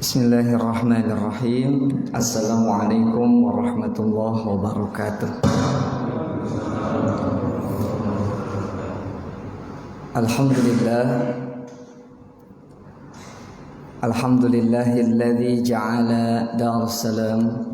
Bismillahirrahmanirrahim. Assalamualaikum warahmatullahi wabarakatuh. Alhamdulillah. Alhamdulillahilladzi ja'ala darussalam.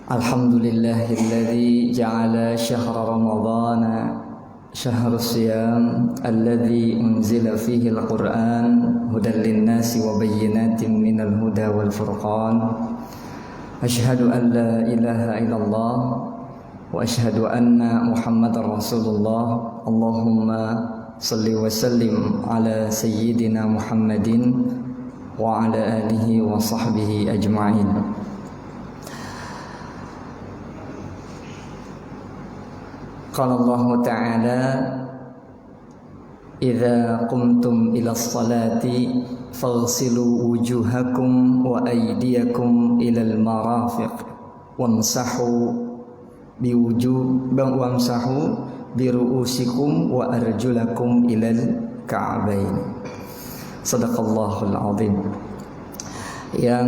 Alhamdulillahilladzi ja'ala syahra ramadhana syahrul siyam alladzi unzila fihi al-Qur'an hudan lin-nasi wa bayyinatin minal huda wal furqan. Asyhadu an la ilaha illallah wa asyhadu anna Muhammadar Rasulullah. Allahumma salli wa sallim ala sayyidina Muhammadin wa ala alihi wa sahbihi ajma'in. Qala Allah Ta'ala, idza qumtum ila sholati faghsilu wujuhakum wa aydiyakum ila al-marafiq wamsahu bi ru'usikum wa arjulakum ila al-ka'bayn. Shadaqallahul azim. Yang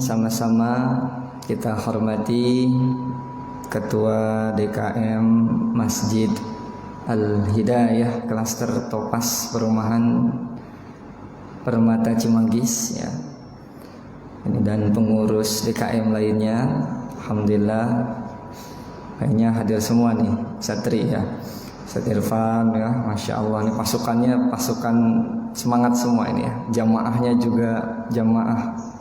sama-sama kita hormati Ketua DKM Masjid Al-Hidayah Klaster Topas Perumahan Permata Cimanggis ya. Dan pengurus DKM lainnya, alhamdulillah kayaknya hadir semua nih, Satri ya, Satirfan ya, Masya Allah, ini pasukannya pasukan semangat semua ini ya. Jamaahnya juga jamaah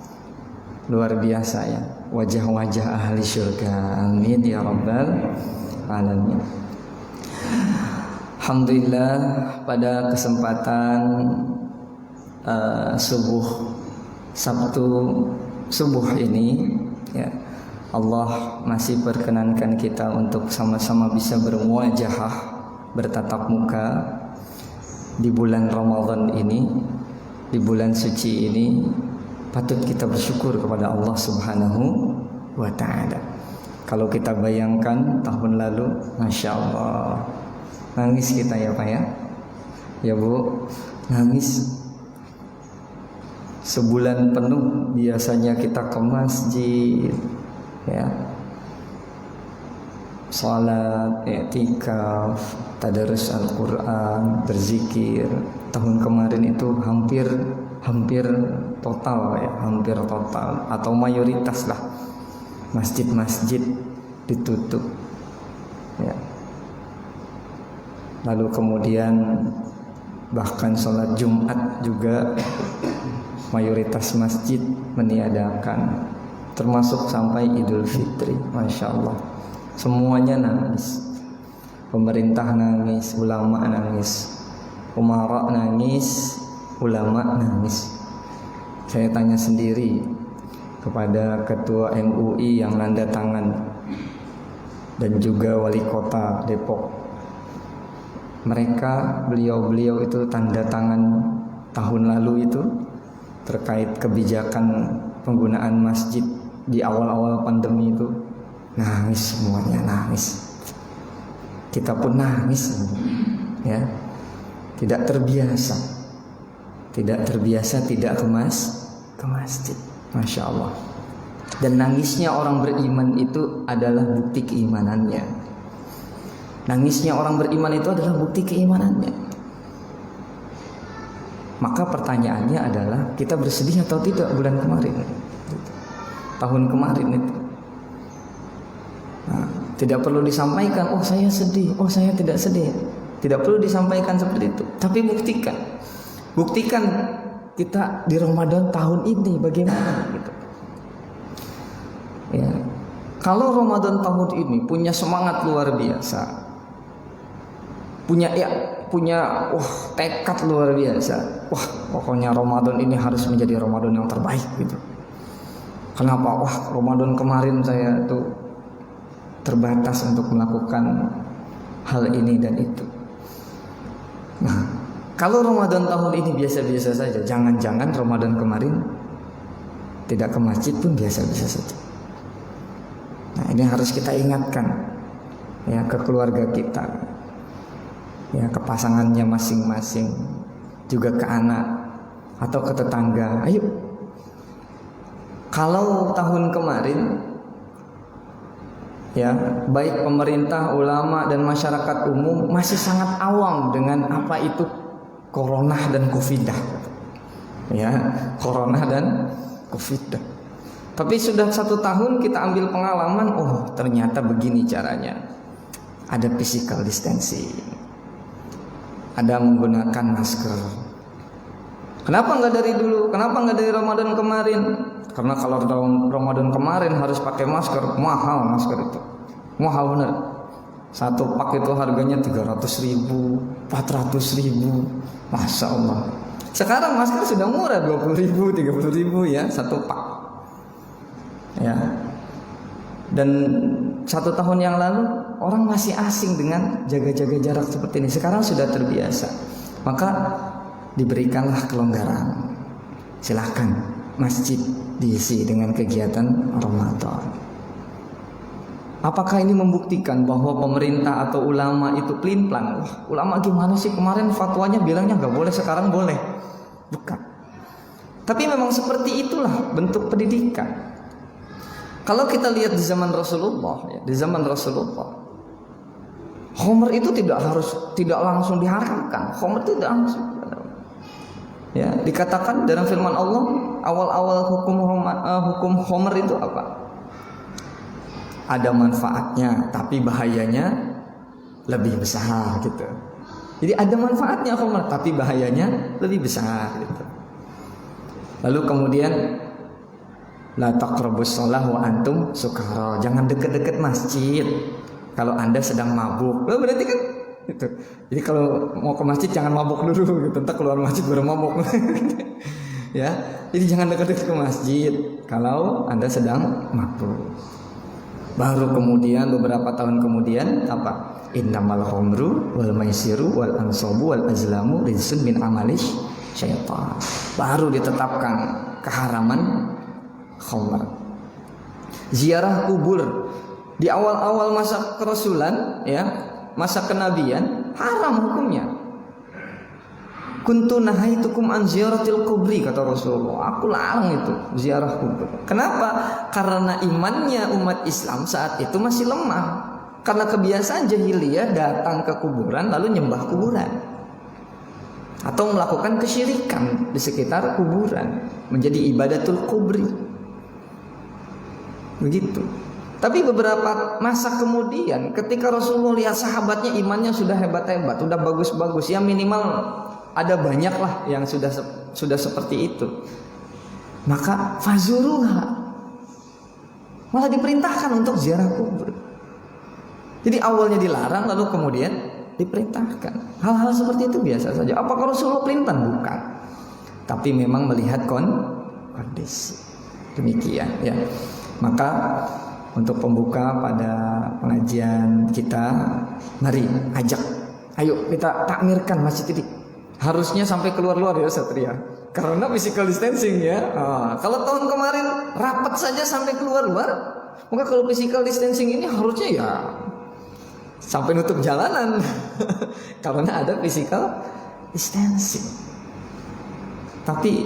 luar biasa ya, wajah-wajah ahli syurga, amin ya rabbal alamin. Alhamdulillah pada kesempatan Sabtu subuh ini ya, Allah masih perkenankan kita untuk sama-sama bisa bermuajahah, bertatap muka di bulan Ramadan ini, di bulan suci ini. Patut kita bersyukur kepada Allah Subhanahu wa Ta'ala. Kalau kita bayangkan tahun lalu, Masya Allah, nangis kita ya Pak ya, ya Bu, nangis sebulan penuh. Biasanya kita ke masjid ya, salat, i'tikaf, tadarus Al-Quran, berzikir. Tahun kemarin itu hampir total ya, hampir total atau mayoritas lah masjid-masjid ditutup ya. Lalu kemudian bahkan sholat Jumat juga mayoritas masjid meniadakan, termasuk sampai Idul Fitri. Masya Allah, semuanya nangis. Pemerintah nangis, ulama nangis, umara nangis, ulama nangis. Saya tanya sendiri kepada ketua MUI yang nanda tangan dan juga wali kota Depok. Beliau itu tanda tangan tahun lalu itu terkait kebijakan penggunaan masjid di awal-awal pandemi itu. Nangis semuanya, nangis. Kita pun nangis ya. Tidak terbiasa tidak ke masjid. Masya Allah. Dan nangisnya orang beriman itu adalah bukti keimanannya. Nangisnya orang beriman itu adalah bukti keimanannya. Maka pertanyaannya adalah, kita bersedih atau tidak bulan kemarin, tahun kemarin itu. Nah, tidak perlu disampaikan, oh saya sedih, oh saya tidak sedih. Tidak perlu disampaikan seperti itu. Tapi buktikan kita di Ramadan tahun ini bagaimana gitu. Ya. Kalau Ramadan tahun ini punya semangat luar biasa, punya tekad luar biasa. Wah, pokoknya Ramadan ini harus menjadi Ramadan yang terbaik gitu. Kenapa? Wah, Ramadan kemarin saya tuh terbatas untuk melakukan hal ini dan itu. Nah, kalau Ramadan tahun ini biasa-biasa saja, jangan-jangan Ramadan kemarin tidak ke masjid pun biasa-biasa saja. Nah, ini harus kita ingatkan ya, ke keluarga kita, ya, ke pasangannya masing-masing, juga ke anak atau ke tetangga. Ayo Kalau tahun kemarin ya, baik pemerintah, ulama dan masyarakat umum masih sangat awam dengan apa itu corona dan covidah. Ya, corona dan covidah. Tapi sudah 1 tahun kita ambil pengalaman, oh ternyata begini caranya. Ada physical distancing, ada menggunakan masker. Kenapa nggak dari dulu? Kenapa nggak dari Ramadan kemarin? Karena kalau Ramadan kemarin harus pakai masker, mahal masker itu, mahal bener. 1 pak itu harganya 300.000, 400.000, masya Allah. Sekarang masker sudah murah, 20.000, 30.000 ya 1 pak. Ya. Dan 1 tahun yang lalu orang masih asing dengan jaga-jaga jarak seperti ini. Sekarang sudah terbiasa. Maka diberikanlah kelonggaran. Silahkan masjid diisi dengan kegiatan Ramadan. Apakah ini membuktikan bahwa pemerintah atau ulama itu pelin-pelan? Wah, ulama gimana sih, kemarin fatwanya bilangnya nggak boleh, sekarang boleh? Bukan. Tapi memang seperti itulah bentuk pendidikan. Kalau kita lihat di zaman Rasulullah, ya, di zaman Rasulullah, khamr itu tidak langsung diharamkan. Khamr itu tidak langsung. Ya, dikatakan dalam firman Allah, awal-awal hukum khamr itu apa? Ada manfaatnya, tapi bahayanya lebih besar gitu. Jadi ada manfaatnya khamr, tapi bahayanya lebih besar gitu. Lalu kemudian la taqrabus shalah wa antum sukara. Jangan dekat-dekat masjid kalau Anda sedang mabuk. Loh, berarti kan gitu. Jadi kalau mau ke masjid jangan mabuk dulu gitu. Entar keluar masjid baru mabuk. Ya. Jadi jangan dekat-dekat ke masjid kalau Anda sedang mabuk. Baru kemudian beberapa tahun kemudian apa? Innamal khamru wal maisiru wal ansabu wal azlamu rijsun min amalish syaitan. Baru ditetapkan keharaman khamr. Ziarah kubur di awal-awal masa kerasulan, ya, masa kenabian haram hukumnya. Kuntu nahaitukum an ziyaratil kubri, kata Rasulullah. Aku larang itu ziarah kubur. Kenapa? Karena imannya umat Islam saat itu masih lemah. Karena kebiasaan jahiliyah datang ke kuburan lalu nyembah kuburan atau melakukan kesyirikan di sekitar kuburan, menjadi ibadatul kubri. Begitu. Tapi beberapa masa kemudian ketika Rasulullah lihat sahabatnya imannya sudah hebat-hebat, sudah bagus-bagus, ya minimal ada banyak lah yang sudah seperti itu, maka fazuruha, malah diperintahkan untuk ziarah kubur. Jadi awalnya dilarang lalu kemudian diperintahkan. Hal-hal seperti itu biasa saja. Apakah Rasulullah perintah? Bukan. Tapi memang melihat kondisi. Demikian ya. Maka untuk pembuka pada pengajian kita, mari ajak, ayo kita takmirkan masjid ini. Harusnya sampai keluar-luar ya Satria. Karena physical distancing ya. Kalau tahun kemarin rapat saja sampai keluar-luar, maka kalau physical distancing ini harusnya ya sampai nutup jalanan. Karena ada physical distancing. Tapi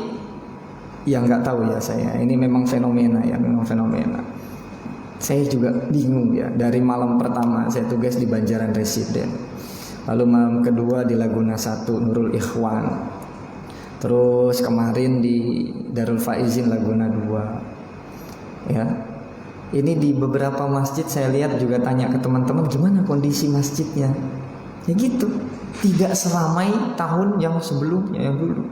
yang nggak tahu ya saya, ini memang fenomena ya, memang fenomena. Saya juga bingung ya. Dari malam pertama saya tugas di Banjaran Residen, lalu malam kedua di Laguna 1 Nurul Ikhwan, terus kemarin di Darul Faizin Laguna 2. Ya, ini di beberapa masjid saya lihat juga tanya ke teman-teman gimana kondisi masjidnya. Ya gitu, tidak seramai tahun yang sebelumnya, yang dulu.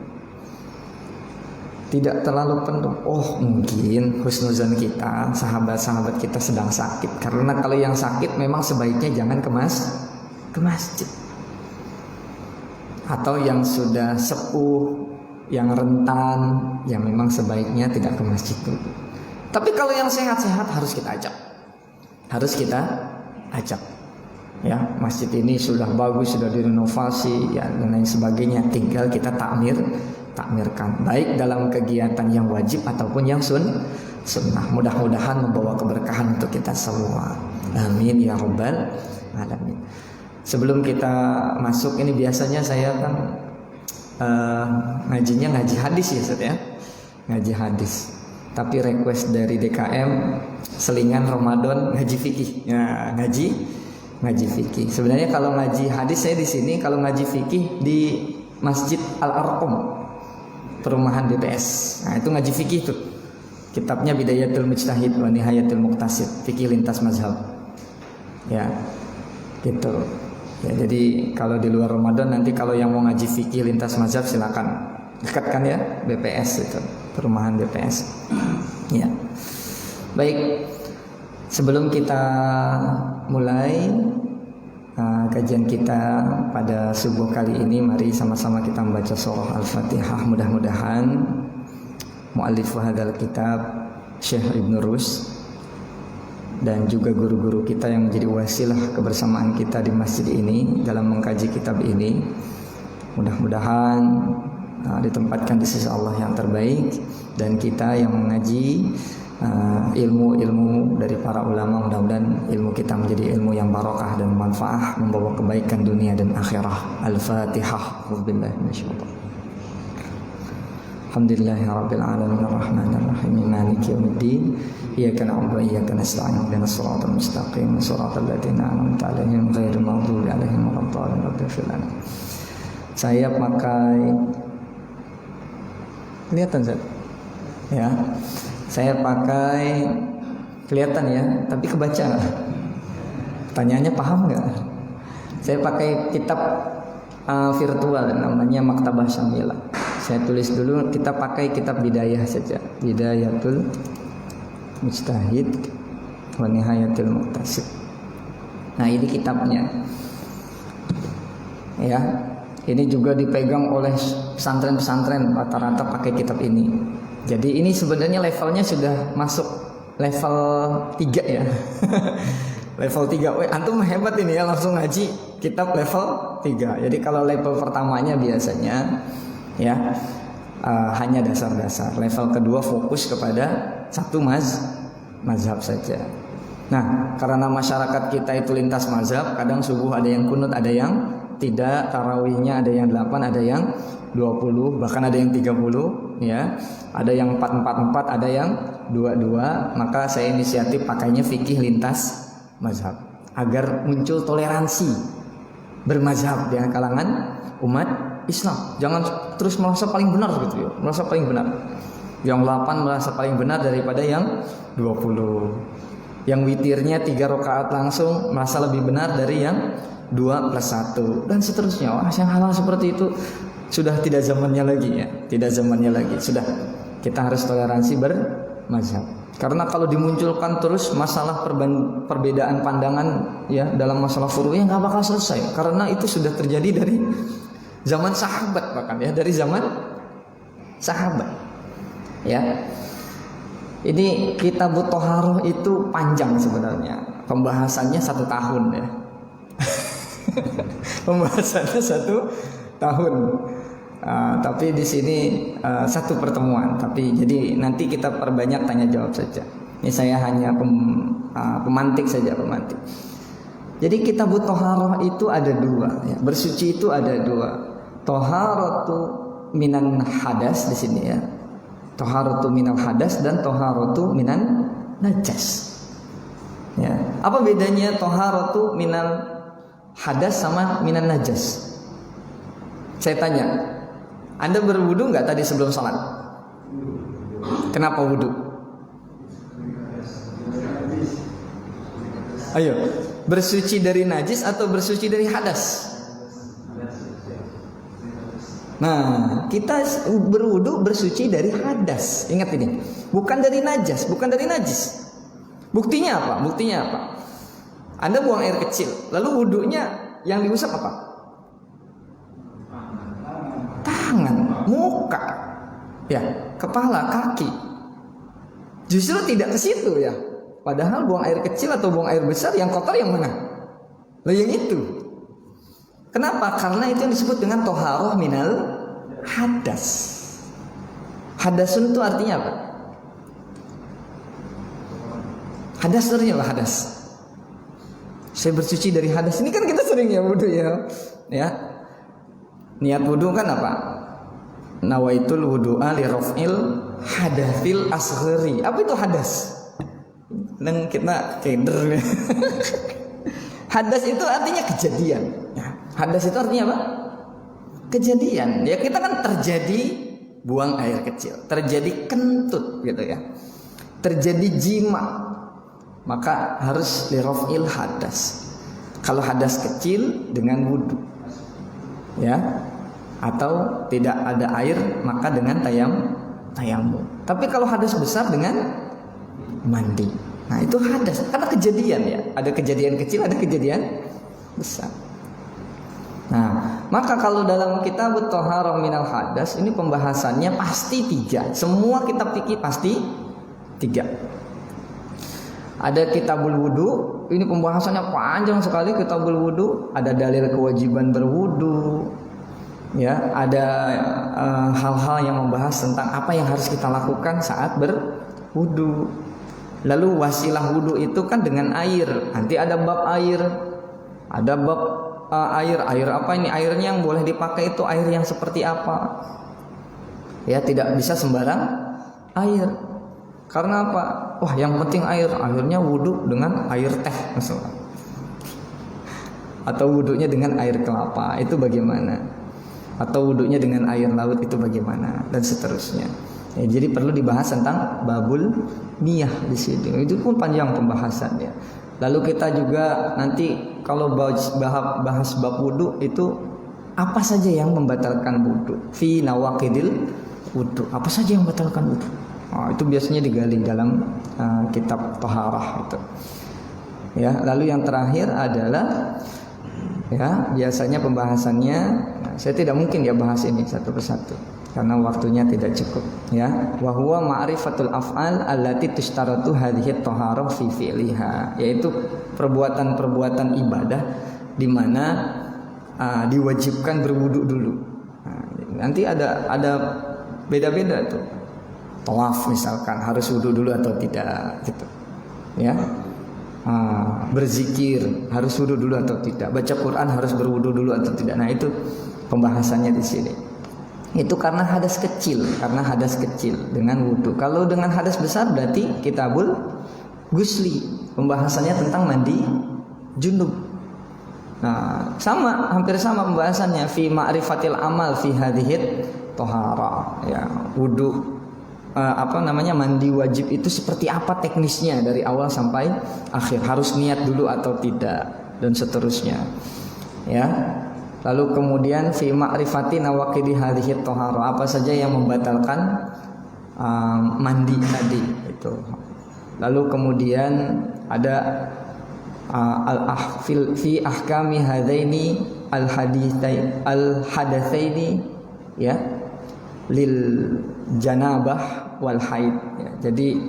Tidak terlalu penuh. Oh mungkin husnuzan kita, sahabat-sahabat kita sedang sakit. Karena kalau yang sakit memang sebaiknya jangan ke masjid. Atau yang sudah sepuh, yang rentan, ya memang sebaiknya tidak ke masjid dulu. Tapi kalau yang sehat-sehat harus kita ajak. Harus kita ajak. Ya, masjid ini sudah bagus, sudah direnovasi, ya dan lain sebagainya. Tinggal kita takmirkan, baik dalam kegiatan yang wajib ataupun yang sunnah. Mudah-mudahan membawa keberkahan untuk kita semua. Amin ya rabbal alamin. Sebelum kita masuk ini biasanya saya kan ngaji hadis ya Ustaz ya. Ngaji hadis. Tapi request dari DKM selingan Ramadan ngaji fikih. Ya, ngaji fikih. Sebenarnya kalau ngaji hadis saya di sini, kalau ngaji fikih di Masjid Al-Arqam, perumahan BPS. Nah, itu ngaji fikih tuh. Kitabnya Bidayatul Mujtahid wa Nihayatul Muqtasid, fikih lintas mazhab. Ya. Gitu. Ya, jadi kalau di luar Ramadan nanti kalau yang mau ngaji fikih lintas mazhab silakan. Dekat kan ya, BPS itu, perumahan BPS. Ya. Baik. Sebelum kita mulai kajian kita pada subuh kali ini, mari sama-sama kita membaca surah Al-Fatihah. Mudah-mudahan mu'allif hadzal kitab Syekh Ibnu Rus dan juga guru-guru kita yang menjadi wasilah kebersamaan kita di masjid ini dalam mengkaji kitab ini, mudah-mudahan ditempatkan di sisi Allah yang terbaik, dan kita yang mengaji ilmu-ilmu dari para ulama, mudah-mudahan ilmu kita menjadi ilmu yang barokah dan manfaat, membawa kebaikan dunia dan akhirah. Al-Fatihah. Bismillahirrahmanirrahim. Alhamdulillahirabbil alamin arrahmanir rahim maliki yaumiddin iyyaka na'budu wa iyyaka nasta'in ihdinas siratal mustaqim siratal ladzina an'amta 'alaihim ghairil maghdubi 'alaihim waladdallin. Saya pakai, kelihatan Zat? Ya. Saya pakai, kelihatan ya, tapi kebaca nggak? Pertanyaannya paham nggak? Saya pakai kitab virtual namanya Maktabah Syamilah. Saya tulis dulu, kita pakai kitab Bidayah saja, Bidayatul Mujtahid wa Nihayatul Muqtasid. Nah, ini kitabnya. Ya, ini juga dipegang oleh pesantren-pesantren, rata-rata pakai kitab ini. Jadi ini sebenarnya levelnya sudah masuk level 3 ya. Level 3. Antum hebat ini ya, langsung ngaji kitab level 3. Jadi kalau level pertamanya biasanya ya hanya dasar-dasar. Level kedua fokus kepada satu mazhab saja. Nah, karena masyarakat kita itu lintas mazhab, kadang subuh ada yang kunut, ada yang tidak, tarawihnya ada yang 8, ada yang 20, bahkan ada yang 30 ya. Ada yang 444, ada yang 22. Maka saya inisiatif pakainya fikih lintas mazhab agar muncul toleransi bermazhab di kalangan umat Islam. Jangan terus merasa paling benar gitu ya. Merasa paling benar. Yang 8 merasa paling benar daripada yang 20. Yang witirnya 3 rakaat langsung merasa lebih benar dari yang 2+1 dan seterusnya. Wah, yang hal-hal seperti itu sudah tidak zamannya lagi ya. Tidak zamannya lagi. Sudah, kita harus toleransi bermazhab. Karena kalau dimunculkan terus masalah perbedaan pandangan ya dalam masalah furu'iyah nggak bakal selesai. Karena itu sudah terjadi dari zaman sahabat, bahkan ya, dari zaman sahabat. Ya. Ini Kitabut Thaharah itu panjang sebenarnya. Pembahasannya 1 tahun ya. Pembahasannya 1 tahun. Tapi di sini 1 pertemuan. Tapi jadi nanti kita perbanyak tanya jawab saja. Ini saya hanya pemantik saja, pemantik. Jadi Kitabut Thaharah itu ada 2 ya. Bersuci itu ada 2. Thaharatu minan hadas di sini ya. Thaharatu minal hadas dan thaharatu minan najas. Ya. Apa bedanya thaharatu minal hadas sama minan najas? Saya tanya, Anda berwudu nggak tadi sebelum sholat? Kenapa wudu? Ayo, bersuci dari najis atau bersuci dari hadas? Nah, kita berwudu bersuci dari hadas. Ingat ini, bukan dari najas, bukan dari najis. Buktinya apa? Buktinya apa? Anda buang air kecil, lalu wudunya yang diusap apa? Tangan, muka, ya, kepala, kaki. Justru tidak ke situ ya. Padahal buang air kecil atau buang air besar, yang kotor yang mana? Lah yang itu. Kenapa? Karena itu yang disebut dengan thaharah minal hadas. Hadasun itu artinya apa? Hadas artinya apa? Hadas. Saya bersuci dari hadas. Ini kan kita sering ya wudu ya. Ya. Niat wudu kan apa? nawaitul wudu'a li raf'il hadatsil asghari. Apa itu hadas? Dan kita keder. Hadas itu artinya kejadian. Ya, hadas itu artinya apa? Kejadian. Ya kita kan terjadi buang air kecil, terjadi kentut gitu ya, terjadi jima, maka harus li raf'il hadas. Kalau hadas kecil dengan wudu, ya, atau tidak ada air maka dengan tayamum. Tapi kalau hadas besar dengan mandi. Nah itu hadas karena kejadian ya. Ada kejadian kecil, ada kejadian besar. Nah maka kalau dalam kitab Thaharah minal hadas ini pembahasannya pasti 3. Semua kitab fikih pasti 3. Ada kitabul wudu, ini pembahasannya panjang sekali kitabul wudu. Ada dalil kewajiban berwudu, ya, ada hal-hal yang membahas tentang apa yang harus kita lakukan saat berwudu. Lalu wasilah wudu itu kan dengan air. Nanti ada bab air, ada bab air apa ini, airnya yang boleh dipakai itu air yang seperti apa? Ya tidak bisa sembarang air. Karena apa? Wah yang penting air, akhirnya wudu dengan air teh misalnya, atau wudunya dengan air kelapa, itu bagaimana? Atau wudunya dengan air laut, itu bagaimana? Dan seterusnya. Ya, jadi perlu dibahas tentang babul miyah di sini. Itu pun panjang pembahasannya. Lalu kita juga nanti kalau bahas bab wudu itu apa saja yang membatalkan wudu? Fi nawaqidil wudu. Apa saja yang membatalkan wudu? Oh, itu biasanya digali dalam kitab Thaharah itu. Ya, lalu yang terakhir adalah ya biasanya pembahasannya, saya tidak mungkin ya bahas ini satu persatu karena waktunya tidak cukup. Ya, wa huwa ma'rifatul af'al allati tushtaratu hadhihi thaharah fi fi'liha, yaitu perbuatan-perbuatan ibadah di mana diwajibkan berwudu dulu. Nah, nanti ada beda-beda tuh. Tawaf misalkan harus wudu dulu atau tidak gitu. Ya. Berzikir harus wudu dulu atau tidak. Baca Quran harus berwudu dulu atau tidak. Nah, itu pembahasannya di sini. Itu karena hadas kecil dengan wudu. Kalau dengan hadas besar berarti kitabul gusli, pembahasannya tentang mandi junub. Nah, hampir sama pembahasannya fi ma'rifatil amal fi hadhit thaharah. Ya, wudu mandi wajib itu seperti apa teknisnya dari awal sampai akhir, harus niat dulu atau tidak, dan seterusnya. Ya. Lalu kemudian fi ma'rifati nawaqidi hadhihi thaharah, apa saja yang membatalkan mandi tadi itu. Lalu kemudian ada fi ahkami hadaini al-hadatsaini ya lil janabah wal haid ya. Jadi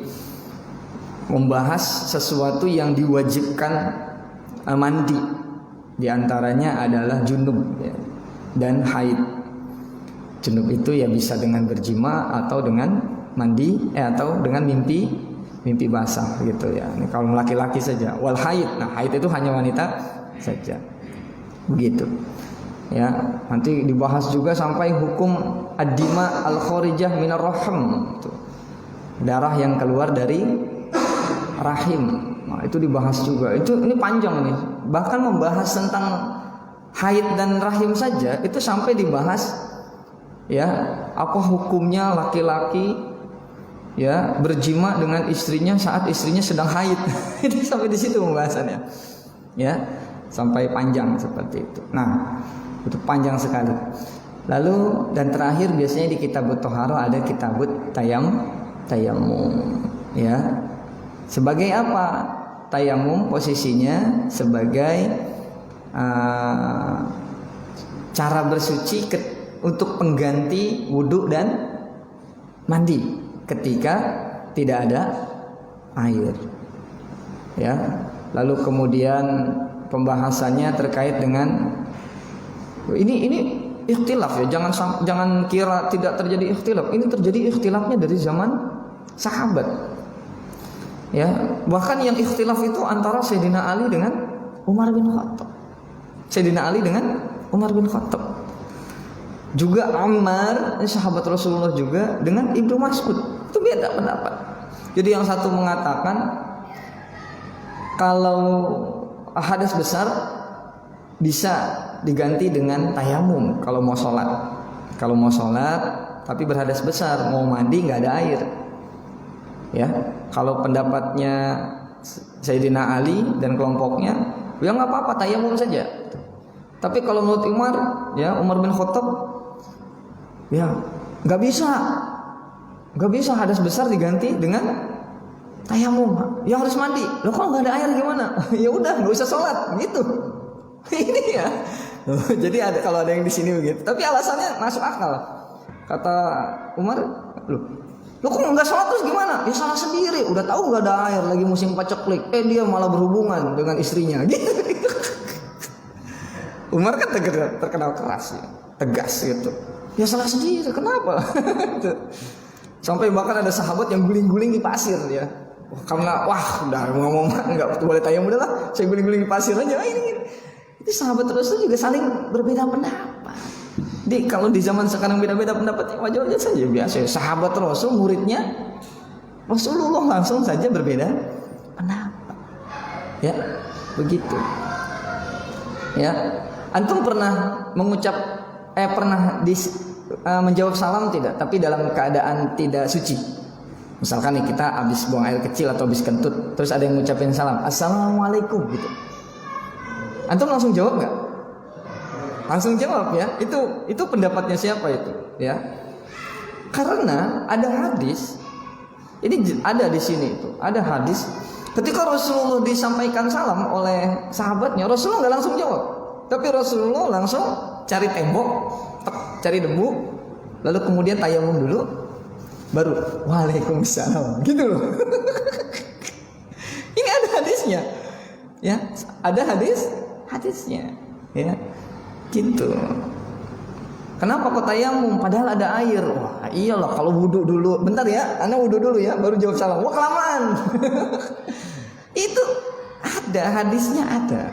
membahas sesuatu yang diwajibkan mandi, di antaranya adalah junub ya, dan haid. Junub itu ya bisa dengan berjima atau dengan mandi atau dengan mimpi basah gitu ya. Ini kalau laki-laki saja. Wal haid. Nah, haid itu hanya wanita saja. Begitu. Ya, nanti dibahas juga sampai hukum ad-dima al-kharijah minar rahim. Darah yang keluar dari rahim. Nah, itu dibahas juga. Ini panjang nih. Bahkan membahas tentang haid dan rahim saja itu sampai dibahas ya, apa hukumnya laki-laki ya berjima dengan istrinya saat istrinya sedang haid. Itu sampai di situ pembahasannya. Ya, sampai panjang seperti itu. Nah, itu panjang sekali. Lalu dan terakhir biasanya di kitabut thaharah ada kitabut tayamum ya. Sebagai apa? Tayamum posisinya sebagai cara bersuci untuk pengganti wudu dan mandi ketika tidak ada air. Ya. Lalu kemudian pembahasannya terkait dengan ini ikhtilaf ya, jangan kira tidak terjadi ikhtilaf. Ini terjadi ikhtilafnya dari zaman sahabat. Ya, bahkan yang ikhtilaf itu antara Sayyidina Ali dengan Umar bin Khattab. Sayyidina Ali dengan Umar bin Khattab. Juga Ammar, ini sahabat Rasulullah juga, dengan Ibnu Mas'ud. Itu beda pendapat. Jadi yang satu mengatakan kalau hadas besar bisa diganti dengan tayamum kalau mau sholat. Kalau mau sholat tapi berhadas besar, mau mandi nggak ada air. Ya, kalau pendapatnya Sayyidina Ali dan kelompoknya, ya nggak apa-apa, tayamum saja. Tapi kalau menurut Umar, ya Umar bin Khattab, ya nggak bisa hadas besar diganti dengan tayamum, ya harus mandi. Loh kalau nggak ada air gimana? Ya udah nggak usah sholat gitu. Ini ya. Jadi kalau ada yang di sini begitu. Tapi alasannya masuk akal. Kata Umar, lo kok nggak sholat terus gimana? Ya salah sendiri. Udah tahu nggak ada air, lagi musim paceklik. Dia malah berhubungan dengan istrinya. Gitu. Umar kan terkenal keras, ya, tegas gitu. Ya salah sendiri. Kenapa? Sampai bahkan ada sahabat yang guling-guling di pasir ya. Karena udah ngomong nggak boleh tayamum, udahlah saya guling-guling di pasir aja. Ini sahabat Rasul juga saling berbeda pendapat. Jadi kalau di zaman sekarang beda-beda pendapat, wajar-wajar saja, biasa. Sahabat Rasul, muridnya Rasulullah, langsung saja berbeda pendapat. Ya, begitu. Ya, antum pernah menjawab salam tidak? Tapi dalam keadaan tidak suci. Misalkan nih kita habis buang air kecil atau habis kentut, terus ada yang ngucapin salam, assalamualaikum gitu. Antum langsung jawab nggak? Langsung jawab ya. Itu pendapatnya siapa itu? Ya. Karena ada hadis. Ini ada di sini itu. Ada hadis. Ketika Rasulullah disampaikan salam oleh sahabatnya, Rasulullah nggak langsung jawab. Tapi Rasulullah langsung cari tembok, cari debu, lalu kemudian tayamum dulu, baru waalaikumsalam gitu loh. Ini ada hadisnya. Ya, ada hadisnya. Ya. Gitu. Kenapa kok tayamum padahal ada air? Wah, iyalah kalau wudu dulu. Bentar ya, Anda wudu dulu ya baru jawab salam. Wah, kelamaan. Itu ada hadisnya ada.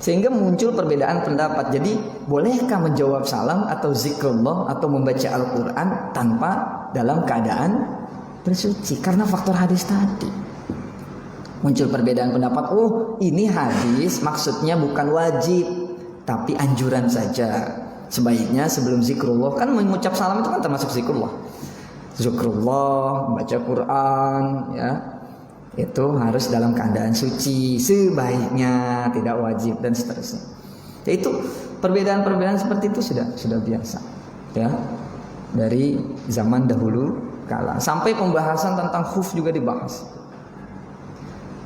Sehingga muncul perbedaan pendapat. Jadi, bolehkah menjawab salam atau zikrullah atau membaca Al-Qur'an tanpa dalam keadaan bersuci? Karena faktor hadis tadi. Muncul perbedaan pendapat. Oh, ini hadis maksudnya bukan wajib, tapi anjuran saja. Sebaiknya sebelum zikrullah, kan mengucap salam itu kan termasuk zikrullah. Zikrullah, membaca Quran, ya, itu harus dalam keadaan suci. Sebaiknya, tidak wajib dan seterusnya. Yaitu perbedaan-perbedaan seperti itu sudah biasa, ya, dari zaman dahulu kala. Sampai pembahasan tentang khuf juga dibahas.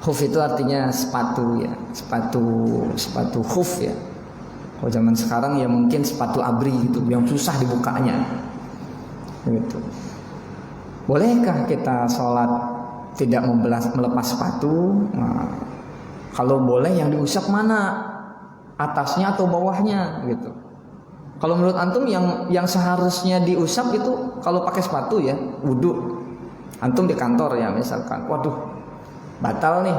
Khuf itu artinya sepatu, ya, sepatu khuf ya. Kalau zaman sekarang ya mungkin sepatu abri gitu, yang susah dibukanya. Gitu. Bolehkah kita sholat tidak melepas sepatu? Nah, kalau boleh yang diusap mana? Atasnya atau bawahnya gitu. Kalau menurut antum yang seharusnya diusap itu kalau pakai sepatu ya, wudu. Antum di kantor ya misalkan, waduh, batal nih.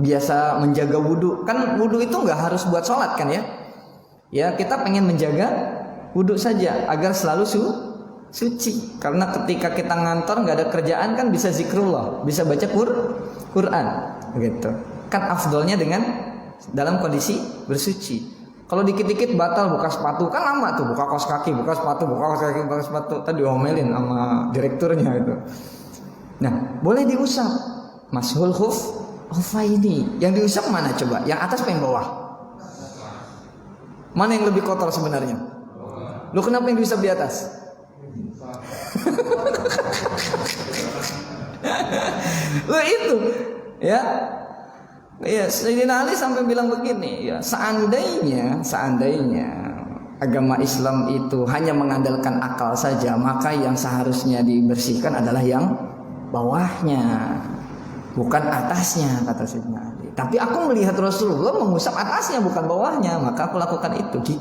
Biasa menjaga wudu. Kan wudu itu nggak harus buat sholat kan ya? Ya, kita pengen menjaga wudhu saja agar selalu suci. Karena ketika kita ngantor nggak ada kerjaan kan bisa zikrullah, bisa baca Quran, gitu. Kan afdolnya dengan dalam kondisi bersuci. Kalau dikit-dikit batal buka sepatu kan lama tuh, buka kaos kaki, buka sepatu, buka sepatu. Tadi diomelin sama direkturnya itu. Nah, boleh diusap. Mashul khufaini. Yang diusap mana coba? Yang atas apa yang bawah? Mana yang lebih kotor sebenarnya? Lu kenapa yang diusap di atas? Lu itu, ya. Ya, Sayyidina Ali sampai bilang begini, ya, seandainya agama Islam itu hanya mengandalkan akal saja, maka yang seharusnya dibersihkan adalah yang bawahnya, bukan atasnya, kata Sayyidina Ali. Tapi aku melihat Rasulullah mengusap atasnya bukan bawahnya, maka aku lakukan itu.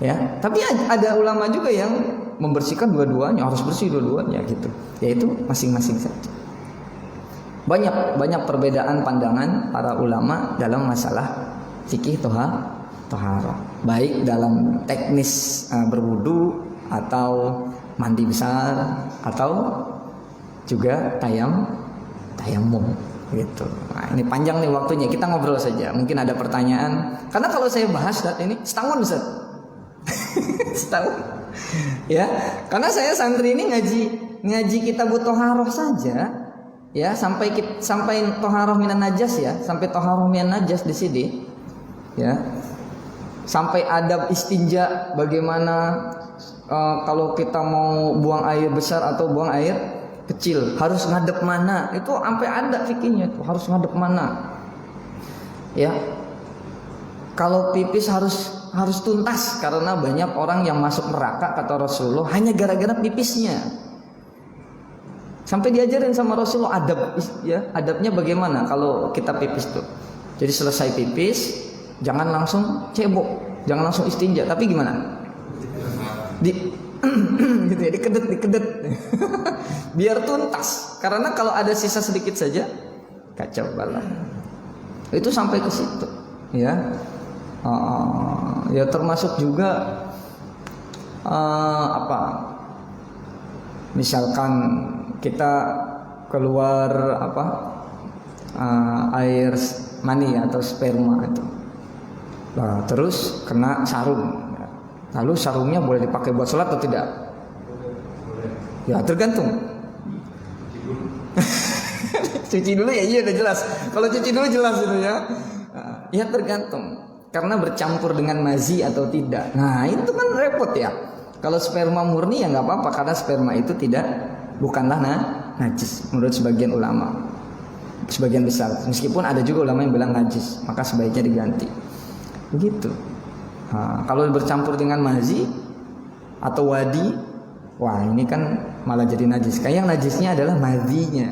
Ya, tapi ada ulama juga yang membersihkan dua-duanya, harus bersih dua-duanya gitu. Yaitu masing-masing saja. Banyak perbedaan pandangan para ulama dalam masalah fikih toharah. baik dalam teknis berwudu atau mandi besar atau juga tayamum gitu. Nah, ini panjang nih waktunya, kita ngobrol saja. Mungkin ada pertanyaan. Karena kalau saya bahas ini setahun Ustaz. Setahun. Ya, karena saya santri ini ngaji kitab Thaharah saja ya, sampai Thaharah minan najas ya, sampai Thaharah minan najas di sini ya. Sampai adab istinja, bagaimana kalau kita mau buang air besar atau buang air kecil harus ngadep mana, itu sampai ada fikihnya itu, harus ngadep mana ya. Kalau pipis harus tuntas, karena banyak orang yang masuk neraka kata Rasulullah hanya gara-gara pipisnya. Sampai diajarin sama Rasulullah adabnya bagaimana kalau kita pipis tuh. Jadi selesai pipis jangan langsung cebok, jangan langsung istinja, tapi gimana? Gitu ya, dikedet biar tuntas, karena kalau ada sisa sedikit saja kacau balau. Itu sampai ke situ ya. Ya termasuk juga misalkan kita keluar air mani atau sperma itu, nah, terus kena sarung. Lalu sarungnya boleh dipakai buat sholat atau tidak? Ya tergantung. Cuci dulu ya, iya udah jelas. Kalau cuci dulu jelas itu ya. Ya tergantung. Karena bercampur dengan mazi atau tidak. Nah itu kan repot ya. Kalau sperma murni ya nggak apa-apa, karena sperma itu bukanlah najis menurut sebagian ulama. Sebagian besar. Meskipun ada juga ulama yang bilang najis, maka sebaiknya diganti. Begitu. Nah, kalau bercampur dengan mazi atau wadi, wah ini kan malah jadi najis. Kayak yang najisnya adalah mazinya,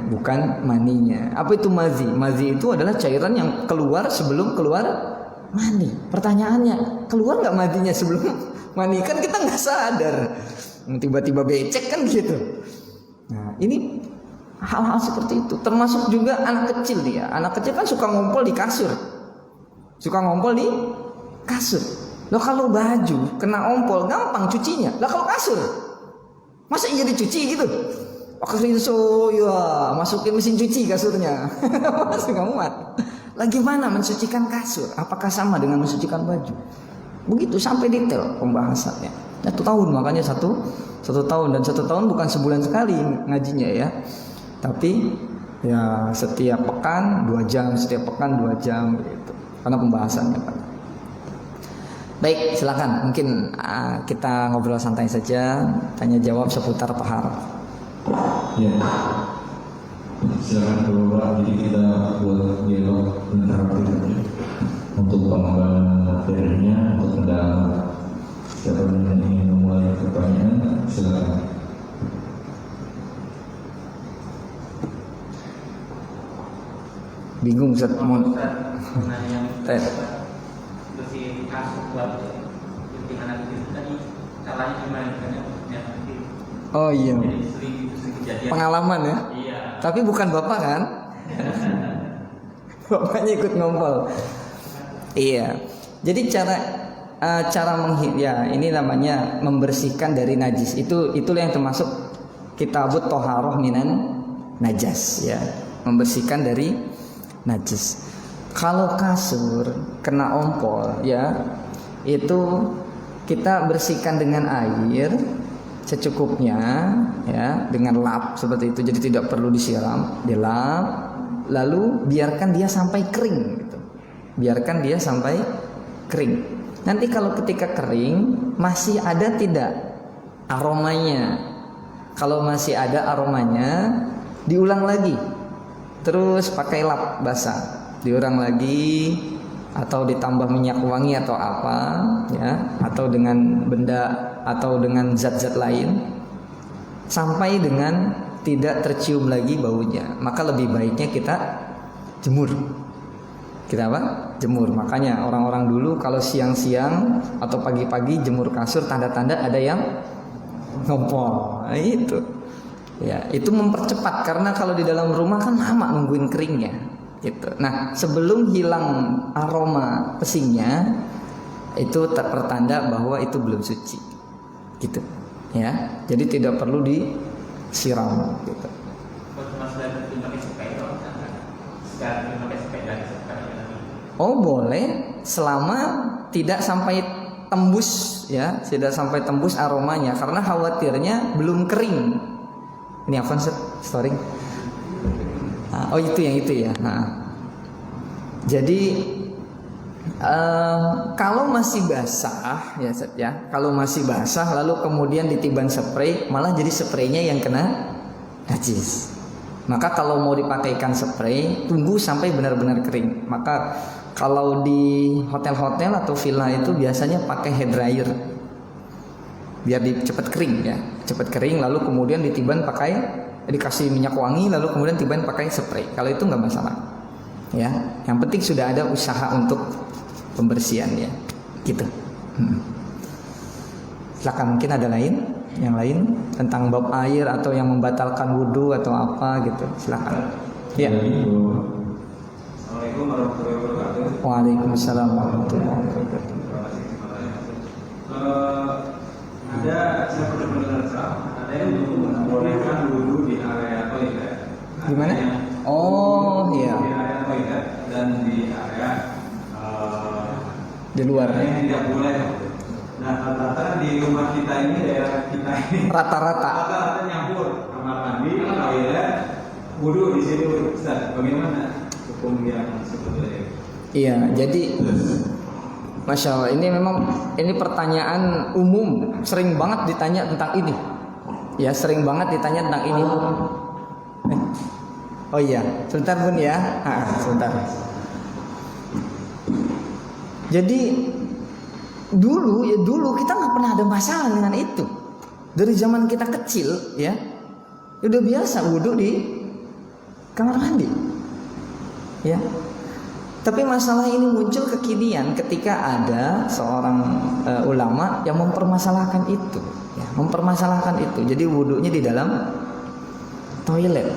bukan maninya. Apa itu mazi? Mazi itu adalah cairan yang keluar sebelum keluar mani. Pertanyaannya, keluar nggak mazinya sebelum mani? Kan kita nggak sadar, tiba-tiba becek kan gitu. Nah ini hal-hal seperti itu. Termasuk juga anak kecil dia. Anak kecil kan suka ngumpul di kasur. Loh kalau baju kena ompol gampang cucinya. Lah kalau kasur masa iya dicuci gitu? Pakai rinso ya, masukin mesin cuci kasurnya. Masih nggak muat. Lah gimana mensucikan kasur? Apakah sama dengan mensucikan baju? Begitu sampai detail pembahasannya. 1 tahun, makanya satu tahun, dan 1 tahun bukan sebulan sekali ngajinya ya. Tapi ya setiap pekan 2 jam, gitu. Karena pembahasannya Pak. Baik, silakan. Mungkin kita ngobrol santai saja, tanya jawab seputar taharah. Ya, silakan Bapak. Jadi kita buat dialog interaktif untuk pengembangan materinya, untuk pendalaman. Siapa yang ingin memulai pertanyaan, silakan. Bingung Ustaz mau tes. Oh iya. Pengalaman ya. Iya. Tapi bukan Bapak kan? Bapaknya ikut ngompol. Iya. Jadi cara ini namanya membersihkan dari najis. Itulah yang termasuk kitabut Thaharah minan najas ya. Membersihkan dari najis. Kalau kasur kena ompol ya, itu kita bersihkan dengan air secukupnya ya, dengan lap seperti itu. Jadi tidak perlu disiram, dilap, lalu biarkan dia sampai kering gitu. Biarkan dia sampai kering. Nanti kalau ketika kering masih ada tidak aromanya? Kalau masih ada aromanya, diulang lagi. Terus pakai lap basah, diulang lagi, atau ditambah minyak wangi atau apa ya, atau dengan benda atau dengan zat-zat lain sampai dengan tidak tercium lagi baunya. Maka lebih baiknya kita jemur. Kita apa? Jemur. Makanya orang-orang dulu kalau siang-siang atau pagi-pagi jemur kasur, tanda-tanda ada yang ngompol. Nah, itu. Ya, itu mempercepat, karena kalau di dalam rumah kan lama nungguin keringnya. gitu. Nah, sebelum hilang aroma pesingnya itu pertanda bahwa itu belum suci, gitu, ya. Jadi tidak perlu disiram, gitu. Oh boleh, selama tidak sampai tembus, ya, tidak sampai tembus aromanya, karena khawatirnya belum kering. Ini apa story? Oh itu yang itu ya. Nah, jadi kalau masih basah ya Set, ya, kalau masih basah lalu kemudian ditiban spray, malah jadi spraynya yang kena najis. Maka kalau mau dipakaikan spray, tunggu sampai benar-benar kering. Maka kalau di hotel-hotel atau villa itu biasanya pakai hair dryer, biar cepat kering ya, cepat kering. Lalu kemudian ditiban pakai, dikasih minyak wangi, lalu kemudian tiban pakai spray. Kalau itu nggak masalah, ya. Yang penting sudah ada usaha untuk pembersihan ya, gitu. Silakan, mungkin ada yang lain tentang bab air atau yang membatalkan wudhu atau apa gitu. Silakan. Ya. Assalamualaikum warahmatullahi wabarakatuh. Waalaikumsalam warahmatullahi wabarakatuh. Saya pernah mendengar ada yang membolehkan wudhu di area toilet. Gimana? Oh iya. Di area toilet dan di area Di luar. yang tidak boleh. Nah, rata-rata di rumah kita ini, daerah kita ini rata-rata nyampur kamar mandi, toilet, wudhu di situ. Ustaz, bagaimana hukum yang sebetulnya? Iya, jadi Masya Allah, ini pertanyaan umum, sering banget ditanya tentang ini. Ya, sering banget ditanya tentang ini. Oh iya, sebentar Bun ya. Sebentar. Jadi dulu kita nggak pernah ada masalah dengan itu. Dari zaman kita kecil ya, udah biasa wudhu di kamar mandi. Ya. Tapi masalah ini muncul kekinian ketika ada seorang ulama yang mempermasalahkan itu, ya, mempermasalahkan itu. Jadi wudhunya di dalam toilet.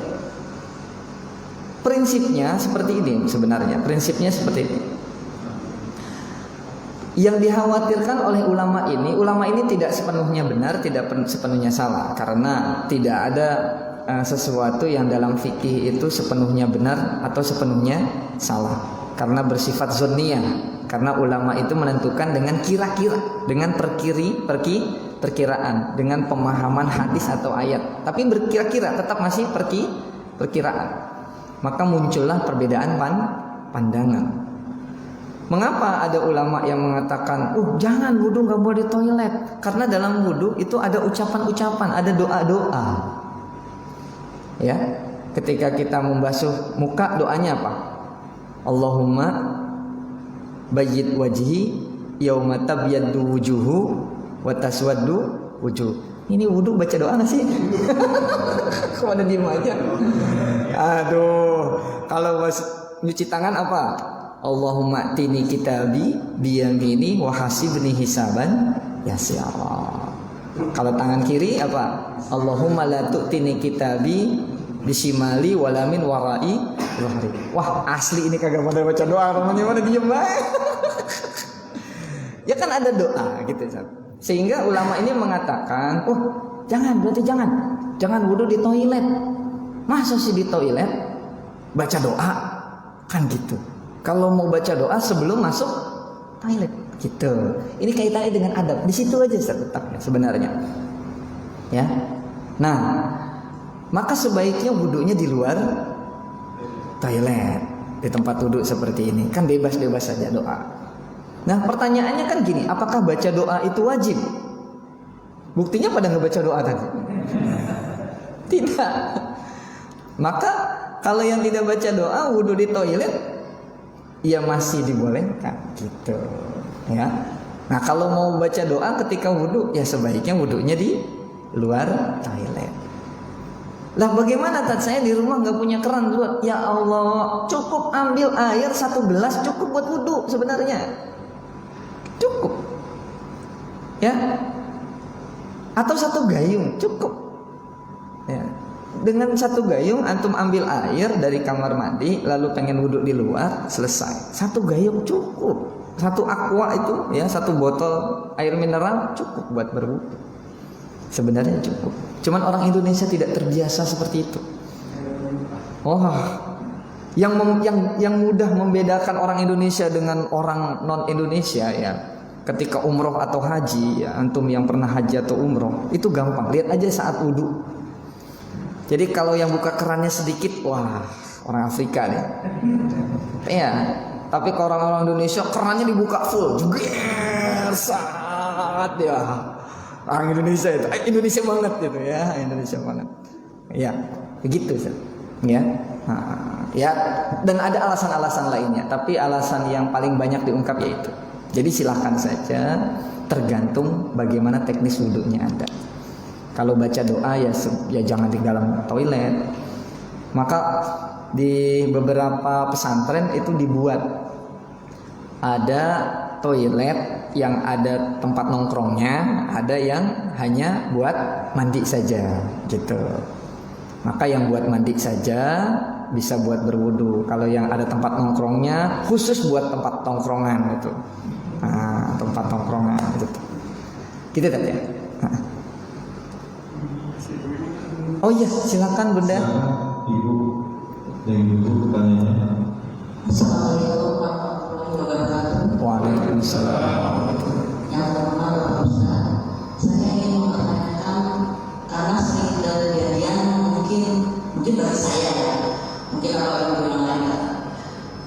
Prinsipnya seperti ini sebenarnya. Prinsipnya seperti ini. Yang dikhawatirkan oleh ulama ini tidak sepenuhnya benar, tidak sepenuhnya salah, karena tidak ada sesuatu yang dalam fikih itu sepenuhnya benar atau sepenuhnya salah, karena bersifat zonniyah. Karena ulama itu menentukan dengan kira-kira, dengan perkiraan, dengan pemahaman hadis atau ayat, tapi berkira-kira tetap masih perkiraan. Maka muncullah perbedaan pandangan. Mengapa ada ulama yang mengatakan, jangan wudhu nggak boleh di toilet, karena dalam wudhu itu ada ucapan-ucapan, ada doa-doa. Ya, ketika kita membasuh muka, doanya apa? Allahumma bayyid wajhi yauma tabyaddu wujuhu wa taswaddu wujuh. Ini wudhu baca doa nggak sih? Kok ada diem aja? Aduh, kalau nyuci tangan apa? Allahumma tini kitabi biyamini wa hasibni hisaban yasira. Kalau tangan kiri apa? Allahumma la tu'tini kitabi bisimali walamin warai zuhri. Wah, asli ini kagak pada baca doa, namanya mana diem bae. Ya kan ada doa gitu. Sehingga ulama ini mengatakan, berarti jangan wudhu di toilet. Masa sih di toilet baca doa? Kan gitu. Kalau mau baca doa sebelum masuk toilet, gitu. Ini kaitannya dengan adab. Di situ aja letaknya sebenarnya. Ya. Nah, maka sebaiknya wudhunya di luar toilet, di tempat wudhu seperti ini. Kan bebas-bebas saja doa. Nah, pertanyaannya kan gini, apakah baca doa itu wajib? Buktinya pada nggak baca doa tadi. Tidak. Maka kalau yang tidak baca doa wudhu di toilet, ya masih dibolehkan gitu ya. Nah, kalau mau baca doa ketika wudhu, ya sebaiknya wudhunya di luar toilet. Lah bagaimana saya di rumah nggak punya keran buat? Ya Allah, cukup ambil air 1 gelas cukup buat wudhu sebenarnya. Cukup. Ya. Atau 1 gayung cukup. Ya. Dengan satu gayung antum ambil air dari kamar mandi, lalu pengen wudhu di luar, selesai. Satu gayung cukup. Satu aqua itu ya, satu botol air mineral cukup buat berwudhu. Sebenarnya cukup. Cuman orang Indonesia tidak terbiasa seperti itu. Yang mudah membedakan orang Indonesia dengan orang non Indonesia ya, ketika umroh atau haji ya, antum yang pernah haji atau umroh itu gampang. Lihat aja saat wudhu. Jadi kalau yang buka kerannya sedikit, wah orang Afrika nih. Iya. Tapi kalau orang-orang Indonesia kerannya dibuka full, jeger sangat ya. Orang Indonesia itu, Indonesia banget gitu ya, Indonesia banget. Ya, begitu ya. Ya, dan ada alasan-alasan lainnya, tapi alasan yang paling banyak diungkap yaitu. Jadi silahkan saja, tergantung bagaimana teknis wudhunya Anda. Kalau baca doa ya jangan di dalam toilet. Maka di beberapa pesantren itu dibuat ada toilet yang ada tempat nongkrongnya, ada yang hanya buat mandi saja gitu. Maka yang buat mandi saja bisa buat berwudu. Kalau yang ada tempat nongkrongnya khusus buat tempat tongkrongan gitu. Nah, tempat tongkrongan gitu. Gitu kan ya? Oh iya, silakan Bunda. Ibu, dari ibu pertanyaannya. Assalamualaikum warahmatullahi wabarakatuh. Waalaikumsalam. Yang pertama Bapak Ustaz, saya ingin mempertanyakan karena sering kejadian mungkin bagi saya ya, mungkin kalau yang lain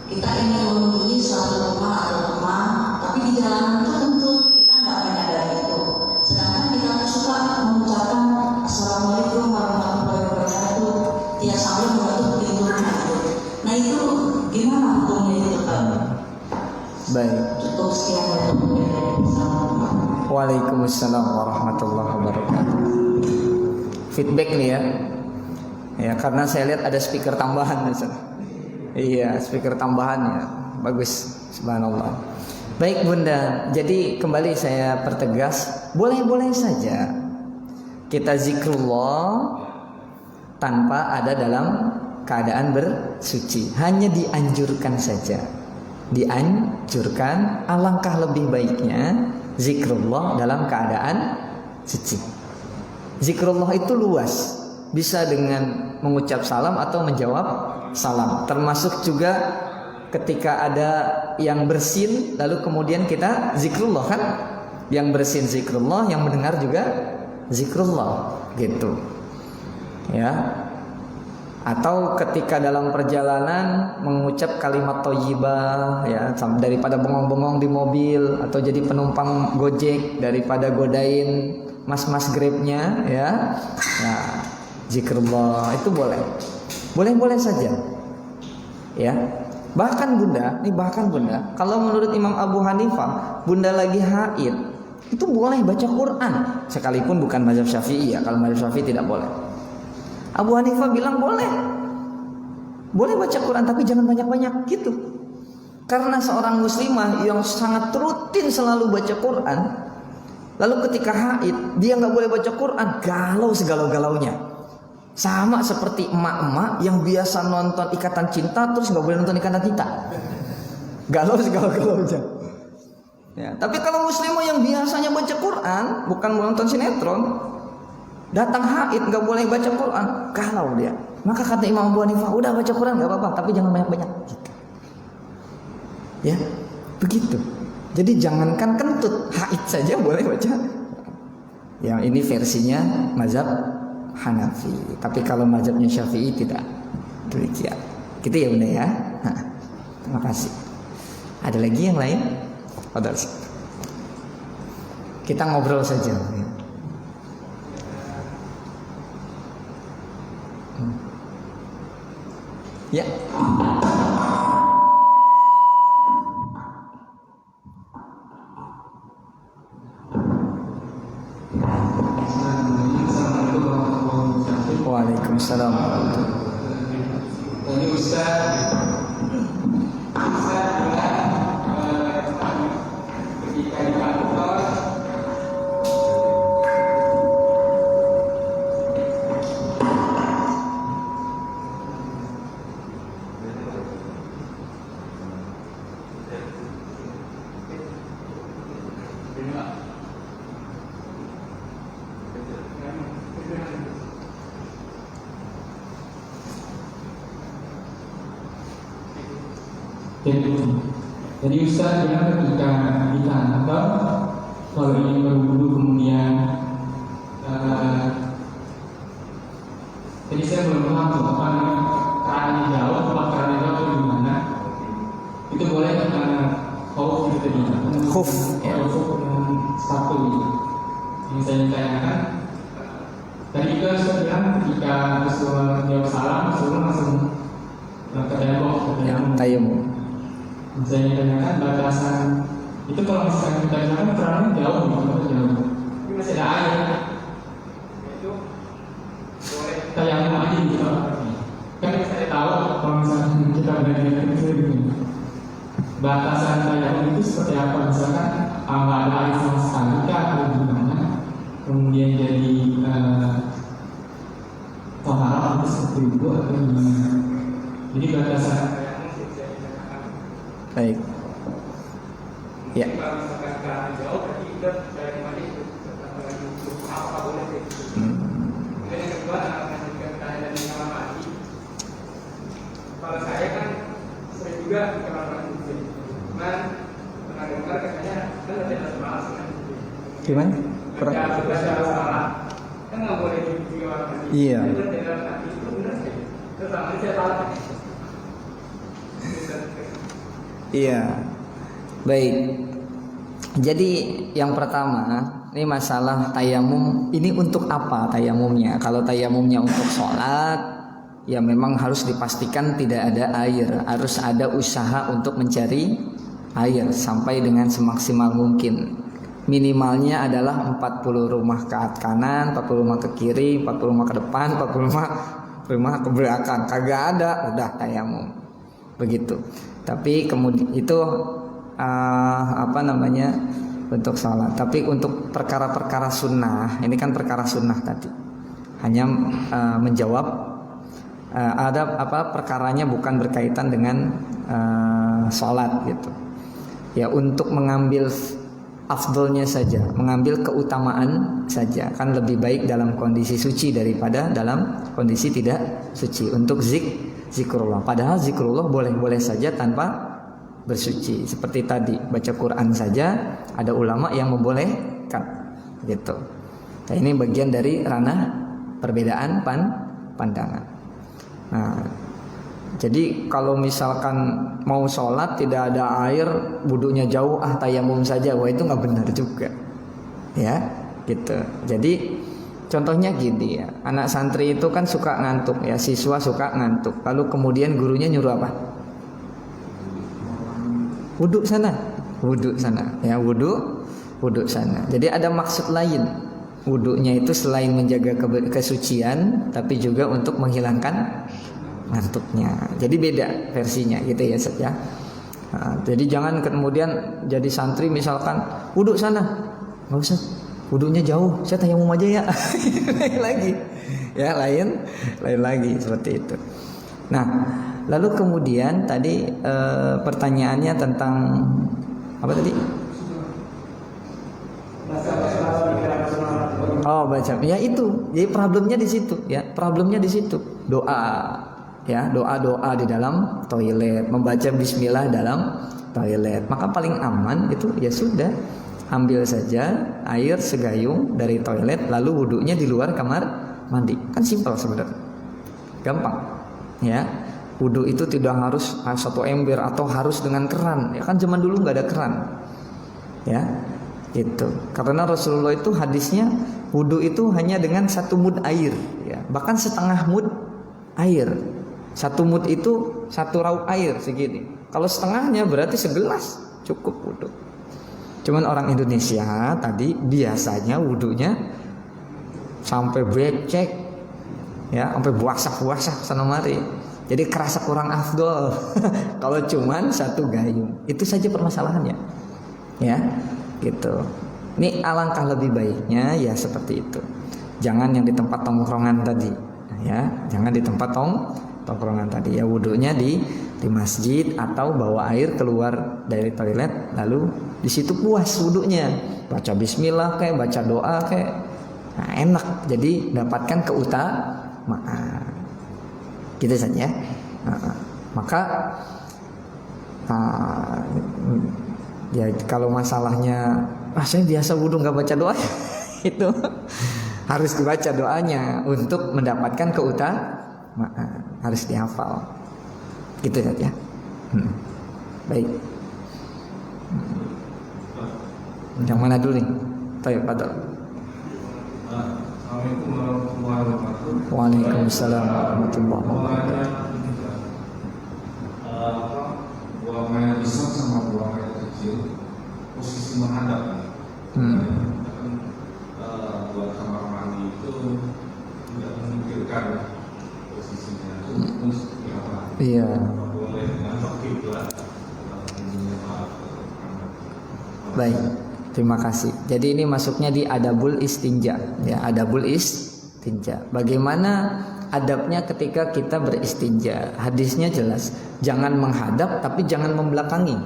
kita ingin mengunjungi suatu rumah atau rumah, tapi di jalan tertentu kita nggak banyak dari itu. Sedangkan kita suka mengucapkan Assalamualaikum warahmatullahi wabarakatuh, dia sambil menutup pintu rumah itu. Nah itu gimana hukumnya itu Pak? Baik. Cukup sekian waktu. Waalaikumsalam warahmatullahi wabarakatuh. Feedback nih ya. Ya, karena saya lihat ada speaker tambahan di sana. Iya, speaker tambahan ya. Bagus, subhanallah. Baik Bunda, jadi kembali saya pertegas, boleh-boleh saja kita zikrullah tanpa ada dalam keadaan bersuci. Hanya dianjurkan saja. Dianjurkan, alangkah lebih baiknya zikrullah dalam keadaan suci. Zikrullah itu luas, bisa dengan mengucap salam atau menjawab salam. Termasuk juga ketika ada yang bersin lalu kemudian kita zikrullah kan? Yang bersin zikrullah, yang mendengar juga zikrullah gitu. Ya. Atau ketika dalam perjalanan mengucap kalimat thayyibah ya, daripada bengong-bengong di mobil atau jadi penumpang Gojek, daripada godain mas-mas Grab-nya ya. Nah, zikrullah itu boleh. Boleh-boleh saja. Ya. Bahkan Bunda, kalau menurut Imam Abu Hanifah, Bunda lagi haid, itu boleh baca Quran sekalipun bukan mazhab Syafi'i ya. Kalau mazhab Syafi'i tidak boleh. Abu Hanifah bilang boleh baca Quran tapi jangan banyak-banyak gitu. Karena seorang muslimah yang sangat rutin selalu baca Quran, lalu ketika haid dia nggak boleh baca Quran, galau segalau-galaunya. Sama seperti emak-emak yang biasa nonton Ikatan Cinta terus nggak boleh nonton Ikatan Cinta, galau segalau-galaunya. Ya, tapi kalau muslimah yang biasanya baca Quran, bukan menonton sinetron, datang haid nggak boleh baca Quran, galau dia. Maka kata Imam Abu Hanifah, udah baca Quran nggak apa-apa, tapi jangan banyak-banyak. Gitu. Ya, begitu. Jadi jangankan kentut, haid saja boleh baca. Yang ini versinya mazhab Hanafi. Tapi kalau mazhabnya Syafi'i tidak demikian. Gitu ya Bunda ya. Nah, terima kasih. Ada lagi yang lain? Kita ngobrol saja. Ya. Waalaikumsalam. Ini Ustaz ketika di kantor Jadi Ustaz ya, ketika kita atau kalau ingin berwudu kemudian jadi saya belum paham tuh apa namanya kerannya jauh, kalau kerannya jauh itu gimana? Itu boleh khuf gitu tadi. Khuf, ya. Khuf dengan sepatu gitu. Yang saya tanyakan tadi juga Ustaz bilang ketika Rasulullah jawab salam, Rasulullah langsung ke tayamum. Saya tanyakan batasan itu kalau misalkan kita bilang kerannya jauh gitu, jauh. Tapi masih ada air. Itu boleh tayamum aja gitu. Kan saya tahu kalau misalkan kita belajar kecil gitu. Batasan tayamum itu seperti apa? Misalkan nggak ada air sama sekali kah atau gimana? Kemudian jadi toharat itu seperti itu atau gimana? Jadi batasan tayamum bisa dikatakan. Baik. Ya. Kalau misalkan kerannya jauh, berarti kita dari mana itu? Apa boleh sih? Kemudian yang kedua, melanjutkan tanya dari kamar mandi. Kalau saya kan sering juga di kamar mandi. Cuman pernah dengar katanya kan ada malas kan? Gimana? Baca salah kan nggak boleh di kamar mandi. Iya. Itu dalam hati itu benar sih. Terus sama saya salah. Iya. Baik. Jadi yang pertama, ini masalah tayamum. Ini untuk apa tayamumnya? Kalau tayamumnya untuk sholat, ya memang harus dipastikan tidak ada air. Harus ada usaha untuk mencari air sampai dengan semaksimal mungkin. Minimalnya adalah 40 rumah ke kanan, 40 rumah ke kiri, 40 rumah ke depan, 40 rumah ke belakang. Kagak ada, udah tayamum. Begitu. Tapi kemudian itu untuk sholat. Tapi untuk perkara-perkara sunnah, ini kan perkara sunnah tadi. Hanya menjawab ada perkaranya bukan berkaitan dengan sholat gitu. Ya untuk mengambil afdolnya saja, mengambil keutamaan saja, kan lebih baik dalam kondisi suci daripada dalam kondisi tidak suci. Untuk zikrullah, padahal zikrullah boleh-boleh saja tanpa bersuci. Seperti tadi baca Quran saja ada ulama yang membolehkan gitu. Nah, ini bagian dari ranah perbedaan pandangan. Nah, jadi kalau misalkan mau sholat tidak ada air, wudunya jauh, tayamum saja, wah itu nggak benar juga, ya, gitu. Jadi contohnya gini ya, anak santri itu kan suka ngantuk ya, siswa suka ngantuk, lalu kemudian gurunya nyuruh apa? Wudu sana, ya wudu sana. Jadi ada maksud lain. Wudunya itu selain menjaga kesucian, tapi juga untuk menghilangkan ngantuknya. Jadi beda versinya gitu ya, Set, ya. Nah, jadi jangan kemudian jadi santri misalkan wudu sana, nggak usah, wudunya jauh, saya tayamum aja ya. Lain lagi, ya lain lagi seperti itu. Nah, lalu kemudian tadi pertanyaannya tentang apa tadi? Oh baca, ya itu. Jadi problemnya di situ, ya problemnya di situ. Doa, ya doa di dalam toilet, membaca Bismillah dalam toilet. Maka paling aman itu ya sudah, ambil saja air segayung dari toilet, lalu wudunya di luar kamar mandi. Kan simpel sebenarnya, gampang, ya. Wudu itu tidak harus satu ember atau harus dengan keran. Ya kan zaman dulu nggak ada keran, ya. Itu karena Rasulullah itu hadisnya wudu itu hanya dengan 1 mud air, ya. Bahkan setengah mud air. 1 mud itu 1 raup air segini. Kalau setengahnya berarti segelas cukup wudu. Cuman orang Indonesia tadi biasanya wudunya sampai becek, ya, sampai buasah sana mari. Jadi kerasa kurang afdol. Kalau cuman 1 gayung, itu saja permasalahannya, ya, gitu. Ini alangkah lebih baiknya ya seperti itu. Jangan yang di tempat tongkrongan tadi, ya, jangan di tempat tongkrongan tadi. Ya wudunya di masjid atau bawa air keluar dari toilet, lalu di situ puas wudunya, baca Bismillah kayak baca doa kayak, nah enak. Jadi dapatkan keutamaan. Gitu saja. Maka Nah, ya kalau masalahnya saya biasa wudhu nggak baca doa itu harus dibaca doanya untuk mendapatkan keutamaan, harus dihafal gitu ya. Baik, yang mana dulu nih? Baik, Pak. Assalamualaikum warahmatullahi wabarakatuh. Waalaikumsalam warahmatullahi wabarakatuh. Buang air besar sama buang air kecil posisi menghadap. Buat kamar mandi itu tidak memikirkan posisinya itu seperti apa. Iya. Boleh menghadap kiblat. Baik, terima kasih. Jadi ini masuknya di adabul istinja, ya, adabul istinja. Bagaimana adabnya ketika kita beristinja? Hadisnya jelas, jangan menghadap tapi jangan membelakangi.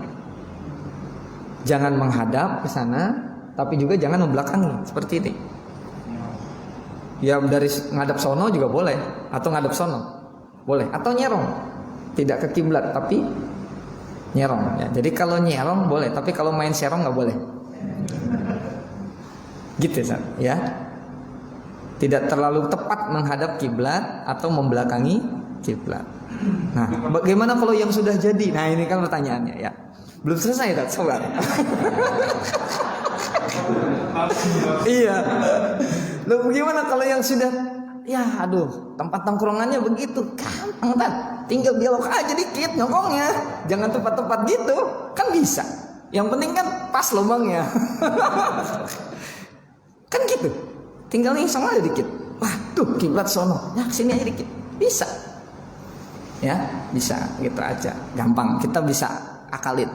Jangan menghadap ke sana tapi juga jangan membelakangi, seperti ini. Ya, dari ngadap sono juga boleh, atau ngadap sono boleh, atau nyerong, tidak ke kiblat tapi nyerong, ya. Jadi kalau nyerong boleh, tapi kalau main serong nggak boleh. Gitu ya. Tidak terlalu tepat menghadap kiblat atau membelakangi kiblat. Nah, bagaimana kalau yang sudah jadi? Nah, ini kan pertanyaannya ya. Belum selesai, tak sabar. Iya. Loh, bagaimana kalau yang sudah, ya aduh, tempat tongkrongannya begitu gampang, kan? Tinggal belok aja dikit nyokongnya, jangan tepat-tepat gitu, kan bisa. Yang penting kan pas lubangnya. Kan gitu, tinggal ngisong aja dikit. Wah, tuh kiblat sono, ya sini aja dikit, bisa. Ya, bisa gitu aja, gampang. Kita bisa akalin.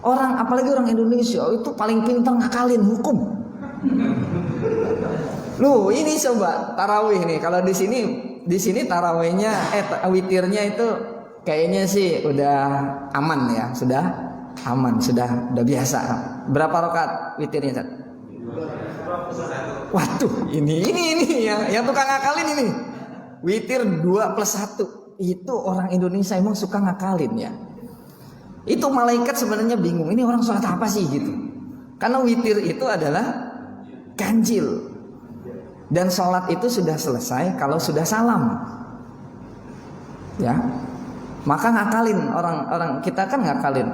Orang, apalagi orang Indonesia itu paling pintar ngakalin hukum. Loh, ini coba tarawih nih. Kalau di sini tarawihnya, witirnya itu kayaknya sih udah aman ya, sudah aman, sudah biasa. Berapa rakaat witirnya, Ustaz? Waduh, ini yang tukang ngakalin ini. Witir 2+1. Itu orang Indonesia emang suka ngakalin ya. Itu malaikat sebenarnya bingung, ini orang sholat apa sih gitu. Karena witir itu adalah ganjil. Dan sholat itu sudah selesai kalau sudah salam. Ya. Maka ngakalin, orang kita kan ngakalin.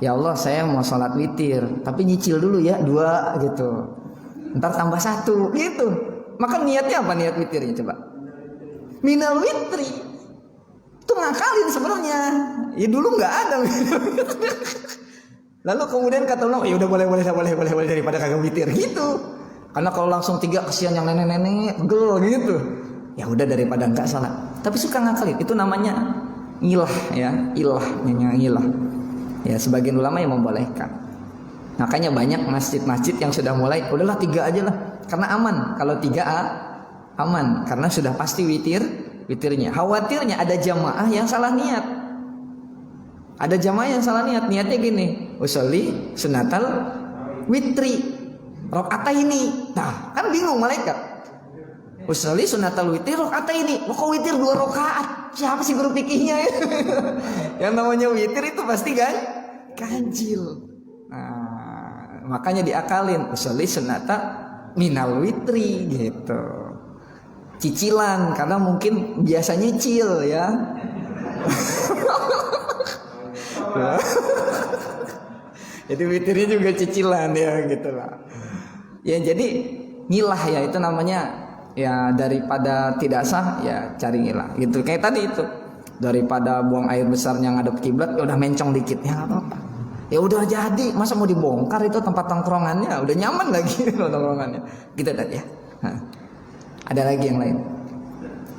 Ya Allah, saya mau sholat witir, tapi nyicil dulu ya 2 gitu. Ntar tambah 1 gitu. Maka niatnya apa, niat witirnya coba? Minal witri. Itu ngakalin sebenarnya. Ya dulu nggak ada. Lalu kemudian kata Allah, ya udah boleh daripada kagak witir gitu. Karena kalau langsung 3 kesian yang nenek-nenek gel gitu. Ya udah daripada enggak salat. Tapi suka ngakalin, itu namanya ngilah ya, ngilah. Ya, sebagian ulama yang membolehkan. Makanya banyak masjid-masjid yang sudah mulai, udahlah 3 aja lah, karena aman. Kalau 3 aman, karena sudah pasti witirnya. Khawatirnya ada jamaah yang salah niat. Ada jamaah yang salah niat, niatnya gini, usolli sunatal witri rakaataini. Nah, kan bingung malaikat. Usolli sunatal witri rakaataini. Kok witir 2 rakaat? Siapa sih guru fikihnya ya? Yang namanya witir itu pasti kan ganjil. Nah, makanya diakalin, usolli sunata minal witri gitu. Cicilan, karena mungkin biasa nyicil ya. Jadi witirnya juga cicilan ya gitu lah. Ya jadi ngilah ya, itu namanya ya, daripada tidak sah ya cari ngilah gitu. Kayak tadi itu, daripada buang air besarnya ngadep kiblat, ya udah mencong dikit ya, nggak apa-apa. Ya udah jadi, masa mau dibongkar itu tempat tongkrongannya, udah nyaman lagi tongkrongannya. Gitu tadi ya. Nah. Ada lagi yang lain?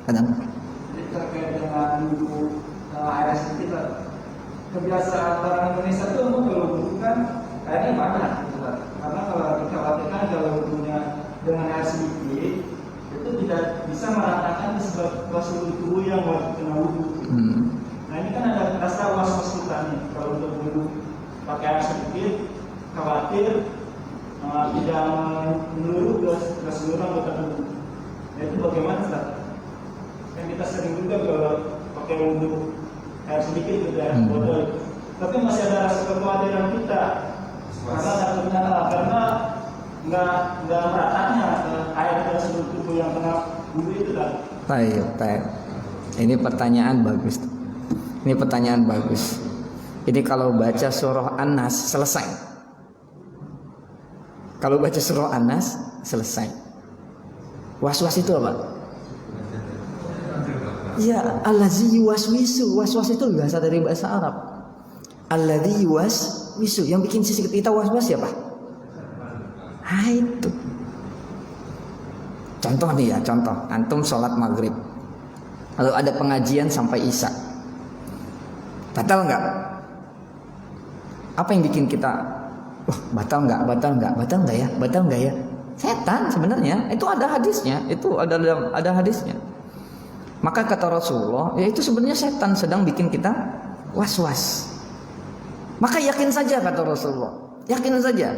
Ada? Terkait dengan buku ARS kita, kebiasaan orang Indonesia tuh kalau buku kan kayaknya banyak gitu kan. Karena kalau dikhawatirkan kalau bukunya dengan air sedikit itu tidak bisa meratakan ke seluruh tubuh yang wajib kena wudhu. Nah ini kan ada rasa was-was kita nih, kalau untuk wudhu pakai air sedikit, khawatir tidak menurut ke seluruh anggota tubuh. Itu bagaimana, Ustaz? Kan kita sering juga kalau pakai wudhu air sedikit gitu ya, botol. tapi masih ada rasa kekhawatiran kita karena nggak meratanya air ke seluruh tubuh yang kena wudhu itu kan. Baik. Ini pertanyaan bagus. Ini pertanyaan bagus. Ini kalau baca surah An-Nas selesai. Kalau baca surah An-Nas selesai. Was-was itu apa? Ya, allazi yuwaswisu. Was-was itu bahasa dari bahasa Arab. Allazi yuwaswisu, yang bikin sisi kita was-was siapa? Itu. Contoh nih ya, contoh. Antum sholat maghrib. Lalu ada pengajian sampai isya. Batal nggak? Apa yang bikin kita, batal nggak ya? Setan sebenarnya. Itu ada hadisnya. Itu ada hadisnya. Maka kata Rasulullah, ya itu sebenarnya setan sedang bikin kita was-was. Maka yakin saja kata Rasulullah. Yakin saja.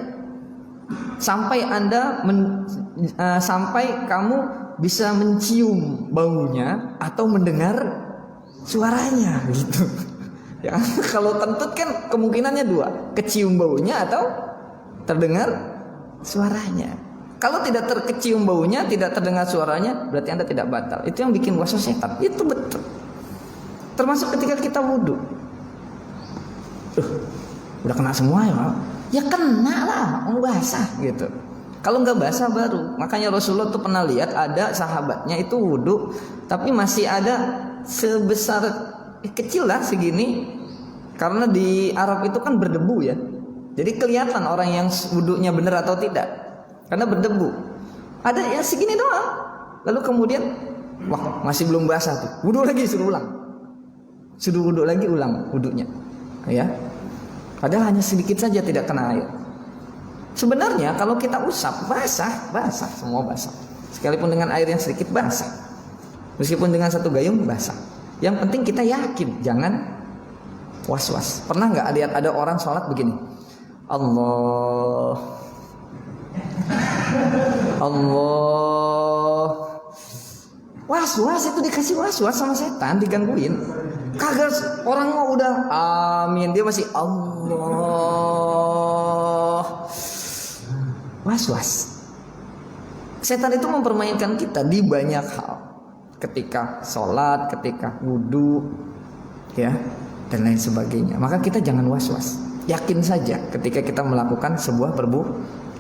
Sampai sampai kamu bisa mencium baunya atau mendengar suaranya gitu. Ya, kalau kentut kan kemungkinannya dua, kecium baunya atau terdengar suaranya. Kalau tidak terkecium baunya, tidak terdengar suaranya, berarti Anda tidak batal. Itu yang bikin waswas setan. Itu betul. Termasuk ketika kita wudhu. Udah kena semua ya, Pak? Ya kena lah, basah gitu. Kalau nggak basah baru. Makanya Rasulullah tuh pernah lihat ada sahabatnya itu wudhu, tapi masih ada sebesar kecil lah segini. Karena di Arab itu kan berdebu ya. Jadi kelihatan orang yang wudhunya benar atau tidak. Karena berdebu. Ada ya segini doang. Lalu kemudian, wah masih belum basah tuh. Wudhu lagi suruh ulang. Suruh wudhu lagi ulang wudhunya. Ya. Padahal hanya sedikit saja tidak kena air. Sebenarnya kalau kita usap basah, semua basah. Sekalipun dengan air yang sedikit basah. Meskipun dengan satu gayung basah. Yang penting kita yakin, jangan was-was. Pernah nggak lihat ada orang sholat begini? Allah. Was-was itu dikasih was-was sama setan, digangguin. Kagak, orang mau udah amin, dia masih Allah. Was-was. Setan itu mempermainkan kita di banyak hal. Ketika sholat, ketika wudhu, ya, dan lain sebagainya. Maka kita jangan was-was. Yakin saja ketika kita melakukan sebuah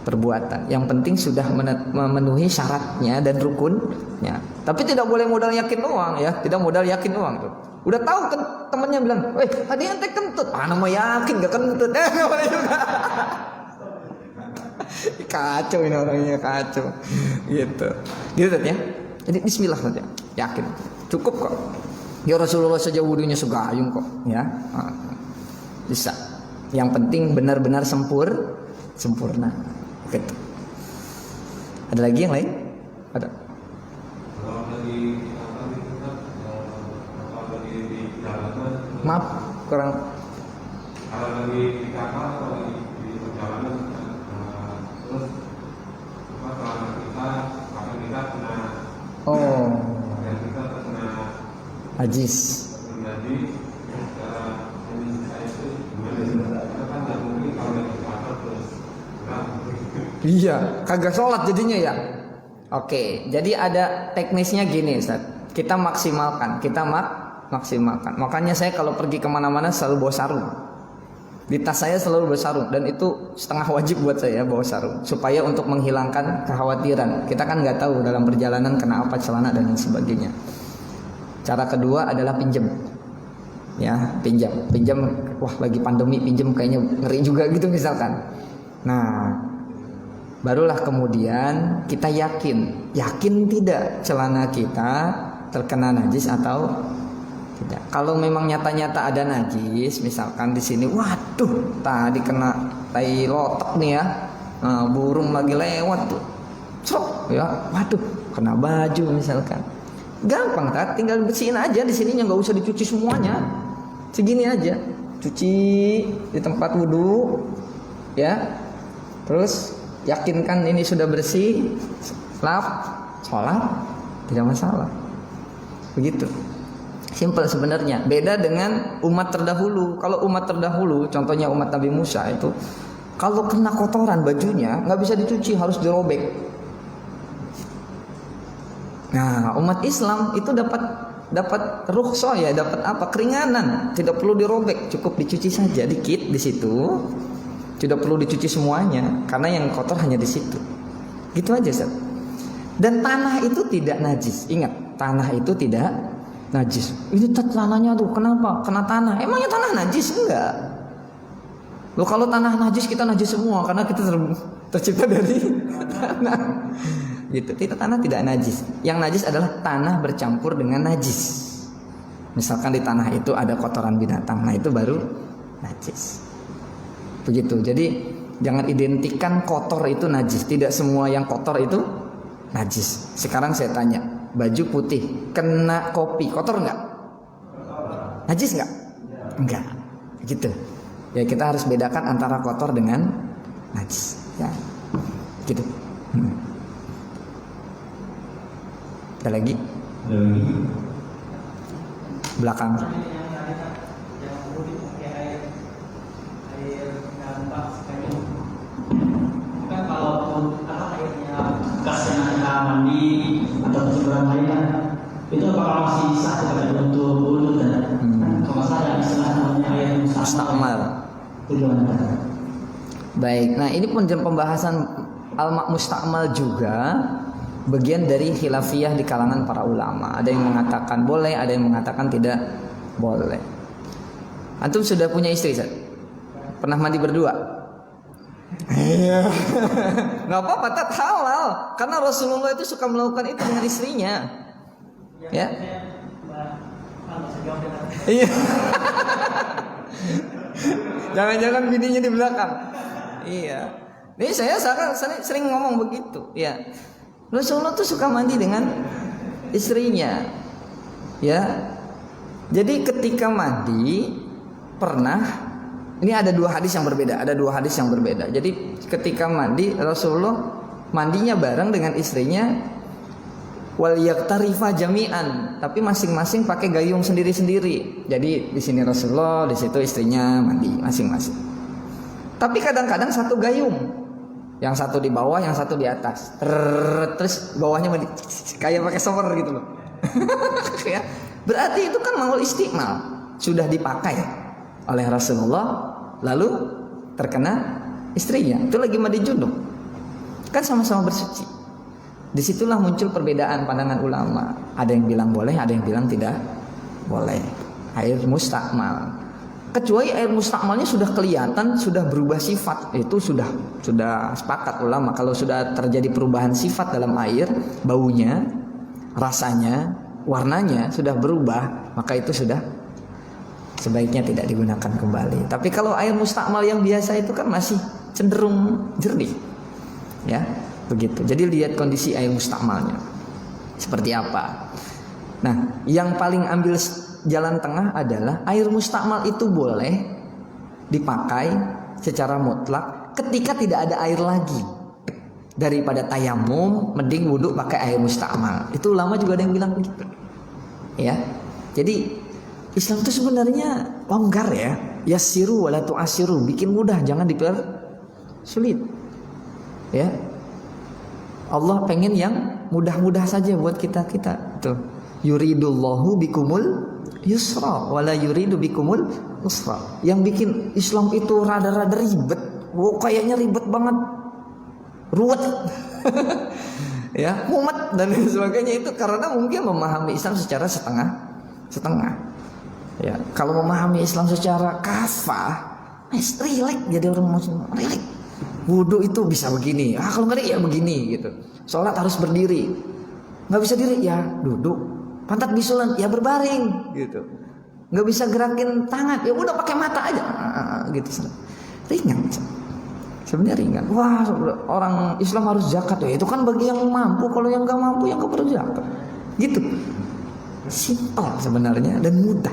perbuatan. Yang penting sudah memenuhi syaratnya dan rukunnya. Tapi tidak boleh modal yakin doang ya. Tidak modal yakin doang tuh. Udah tahu kan temannya bilang, "Weh, tadi ente kentut." Nama yakin gak kentut. Namanya juga. Kacau ini orangnya, kacau. Gitu ya. Jadi bismillah saja. Yakin. Cukup kok. Ya Rasulullah saja wudunya segayung kok, ya. Bisa. Yang penting benar-benar sempurna. Gitu. Ada lagi yang lain? Ada. Maaf, kurang. Kalau lagi di kapal atau lagi di perjalanan, terus celana kita, pakaian kita kena, pakaian kita kena najis. Jadi saya itu gimana? Kita kan tidak mungkin kalau lagi di kapal terus. Iya, kagak sholat jadinya ya. Oke, jadi ada teknisnya gini, Ustaz. Kita maksimalkan, maksimalkan. Makanya saya kalau pergi kemana-mana selalu bawa sarung. Di tas saya selalu bawa sarung, dan itu setengah wajib buat saya bawa sarung, supaya untuk menghilangkan kekhawatiran. Kita kan nggak tahu dalam perjalanan kena apa celana dan lain sebagainya. Cara kedua adalah pinjam. Ya, pinjam. Wah, lagi pandemi pinjam kayaknya ngeri juga gitu misalkan. Nah, barulah kemudian kita yakin tidak celana kita terkena najis atau tidak. Kalau memang nyata-nyata ada najis, misalkan di sini, waduh, tadi kena tai lotok nih ya, burung lagi lewat tuh, cok, ya, waduh, kena baju misalkan, gampang kan, tinggal bersihin aja di sininya, nggak usah dicuci semuanya, segini aja, cuci di tempat wudhu, ya, terus yakinkan ini sudah bersih, lap, sholat, tidak masalah, begitu. Simple sebenarnya. Beda dengan umat terdahulu. Kalau umat terdahulu, contohnya umat Nabi Musa itu, kalau kena kotoran bajunya nggak bisa dicuci, harus dirobek. Nah, umat Islam itu dapat rukhsah ya, dapat apa? Keringanan, tidak perlu dirobek, cukup dicuci saja dikit di situ. Tidak perlu dicuci semuanya, karena yang kotor hanya di situ. Gitu aja, Ustaz. Dan tanah itu tidak najis. Ingat, tanah itu tidak najis. Ini tanahnya tuh kenapa? Kena tanah. Emangnya tanah najis? Enggak. Loh, kalau tanah najis kita najis semua karena kita tercipta dari tanah. Gitu. Kita tanah tidak najis. Yang najis adalah tanah bercampur dengan najis. Misalkan di tanah itu ada kotoran binatang, nah itu baru najis. Begitu. Jadi jangan identikan kotor itu najis. Tidak semua yang kotor itu najis. Sekarang saya tanya, baju putih kena kopi kotor nggak? Najis nggak? Enggak. Gitu. Ya kita harus bedakan antara kotor dengan najis. Ya, gitu. Ada lagi? Belakang. Kan kalau airnya bekasnya ada mandi atau cucian lain, itu apakah masih sah sebagai untuk wudhu dan kalau saya istilah namanya air Mustakmal. Baik, nah ini pun pembahasan al-mustakmal juga bagian dari khilafiyah di kalangan para ulama. Ada yang mengatakan boleh, ada yang mengatakan tidak boleh. Antum sudah punya istri, Ustaz? Pernah mandi berdua? Iya. Nggak apa-apa, tetap halal. Karena Rasulullah itu suka melakukan itu dengan istrinya. Ya. Iya. Jangan-jangan bininya di belakang. Iya. Ini saya sering ngomong begitu. Ya. Rasulullah tuh suka mandi dengan istrinya. Ya. Jadi ketika mandi pernah, ini ada dua hadis yang berbeda. Jadi ketika mandi Rasulullah mandinya bareng dengan istrinya, wal yaktarifa jami'an, tapi masing-masing pakai gayung sendiri-sendiri. Jadi di sini Rasulullah, di situ istrinya mandi masing-masing. Tapi kadang-kadang satu gayung, yang satu di bawah, yang satu di atas. Terus bawahnya mandi kayak pakai shower gitu loh. Ya. Berarti itu kan mangul istiqmal, sudah dipakai oleh Rasulullah, lalu terkena istrinya. Itu lagi mandi junub, kan sama-sama bersuci. Disitulah muncul perbedaan pandangan ulama. Ada yang bilang boleh, ada yang bilang tidak boleh. Air mustakmal, kecuali air mustakmalnya sudah kelihatan, sudah berubah sifat, itu sudah sepakat ulama. Kalau sudah terjadi perubahan sifat dalam air, baunya, rasanya, warnanya sudah berubah, maka itu sudah sebaiknya tidak digunakan kembali. Tapi kalau air mustakmal yang biasa itu kan masih cenderung jernih, ya begitu. Jadi lihat kondisi air mustakmalnya seperti apa. Nah, yang paling ambil jalan tengah adalah air mustakmal itu boleh dipakai secara mutlak ketika tidak ada air lagi. Daripada tayamum, mending wudhu pakai air mustakmal. Itu ulama juga ada yang bilang begitu. Ya, jadi Islam itu sebenarnya longgar ya. Yassiru wala tu'assiru, bikin mudah, jangan dipersulit. Ya. Allah pengen yang mudah-mudah saja buat kita. Tuh. Yuridullahu bikumul yusra wala yuridu bikumul usra. Yang bikin Islam itu rada-rada ribet. Kayaknya ribet banget. Ruwet. Ya, mumet dan sebagainya, itu karena mungkin memahami Islam secara setengah. Ya, kalau memahami Islam secara kafah, relax jadi orang muslim, relax. Wudu itu bisa begini, kalau nggak ya begini gitu. Sholat harus berdiri, nggak bisa diri ya duduk. Pantat bisulan ya berbaring gitu. Nggak bisa gerakin tangan ya udah pakai mata aja, gitu. Ringan. Sebenarnya ringan. Wah, orang Islam harus zakat ya. Itu kan bagi yang mampu. Kalau yang nggak mampu, yang nggak perlu zakat. Gitu. Simpel sebenarnya dan mudah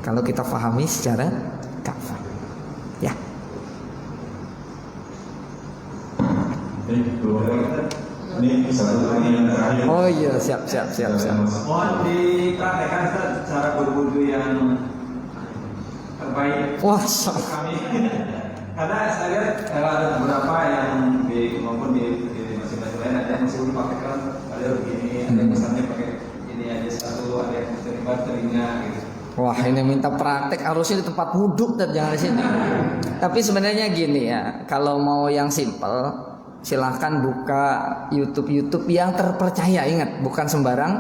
kalau kita pahami secara kafah. Ya. Ini satu lagi yang terakhir. Oh iya, siap. Mohon dipraktekkan cara berwudu yang terbaik Wah, untuk kami. Karena saya lihat ada beberapa yang maupun di masjid-masjid lain ada yang masih belum pakai kan, ada yang begini, ada yang misalnya pakai ini aja satu, ada yang terlibat telinga gitu. wah ini minta praktek harusnya di tempat wudhu dan jangan di sini. Tapi sebenarnya gini ya, kalau mau yang simple silahkan buka YouTube yang terpercaya, ingat bukan sembarang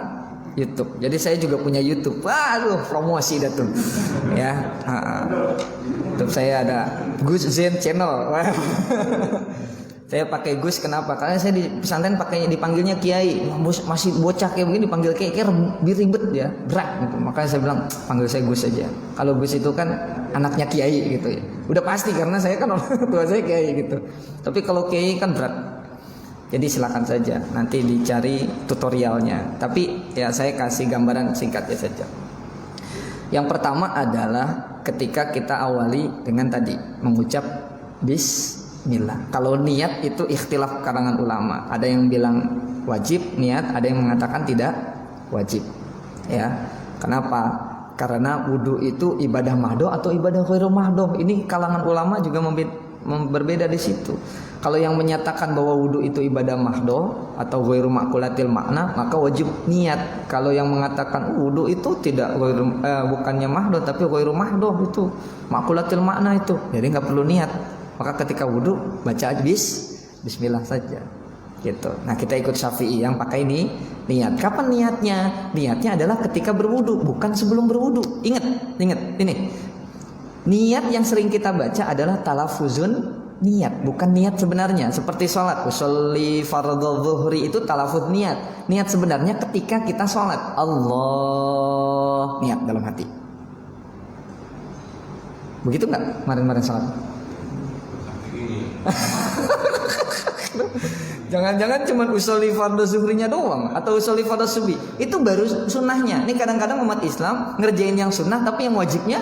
YouTube. Jadi saya juga punya YouTube. Waduh, promosi dah tuh. Ya. YouTube saya ada Gus Zen Channel. Saya pakai Gus kenapa? Karena saya di pesantren dipanggilnya Kiai. Masih bocah kayak begini dipanggil Kiai, kayak ribet ya, berat gitu. Makanya saya bilang panggil saya Gus aja. Kalau Gus itu kan anaknya Kiai gitu ya. Udah pasti karena saya kan orang tua saya Kiai gitu. Tapi kalau Kiai kan berat. Jadi silakan saja nanti dicari tutorialnya. Tapi ya saya kasih gambaran singkatnya saja. Yang pertama adalah ketika kita awali dengan tadi mengucap bismillah. Kalau niat itu ikhtilaf kalangan ulama. Ada yang bilang wajib niat, ada yang mengatakan tidak wajib. Ya. Kenapa? Karena wudu itu ibadah mahdoh atau ibadah ghairu mahdoh. Ini kalangan ulama juga berbeda di situ. Kalau yang menyatakan bahwa wudu itu ibadah mahdoh atau ghairu ma'kulatil makna, maka wajib niat. Kalau yang mengatakan wudu itu tidak bukannya mahdoh tapi ghairu mahdoh, itu ma'kulatil makna itu, jadi nggak perlu niat. Maka ketika wudu baca bismillah saja gitu. Nah kita ikut Syafi'i yang pakai ini niat. Kapan niatnya? Niatnya adalah ketika berwudu, bukan sebelum berwudu. Ingat ini. Niat yang sering kita baca adalah talafuzun niat, bukan niat sebenarnya. Seperti sholat, usolli fardhu zuhri itu talafuz niat. Niat sebenarnya ketika kita sholat, Allah, niat dalam hati. Begitu nggak kemarin sholat? Jangan-jangan cuma usolli fardhu zuhrinya doang atau usolli fardhu subuh. Itu baru sunnahnya. Ini kadang-kadang umat Islam ngerjain yang sunnah tapi yang wajibnya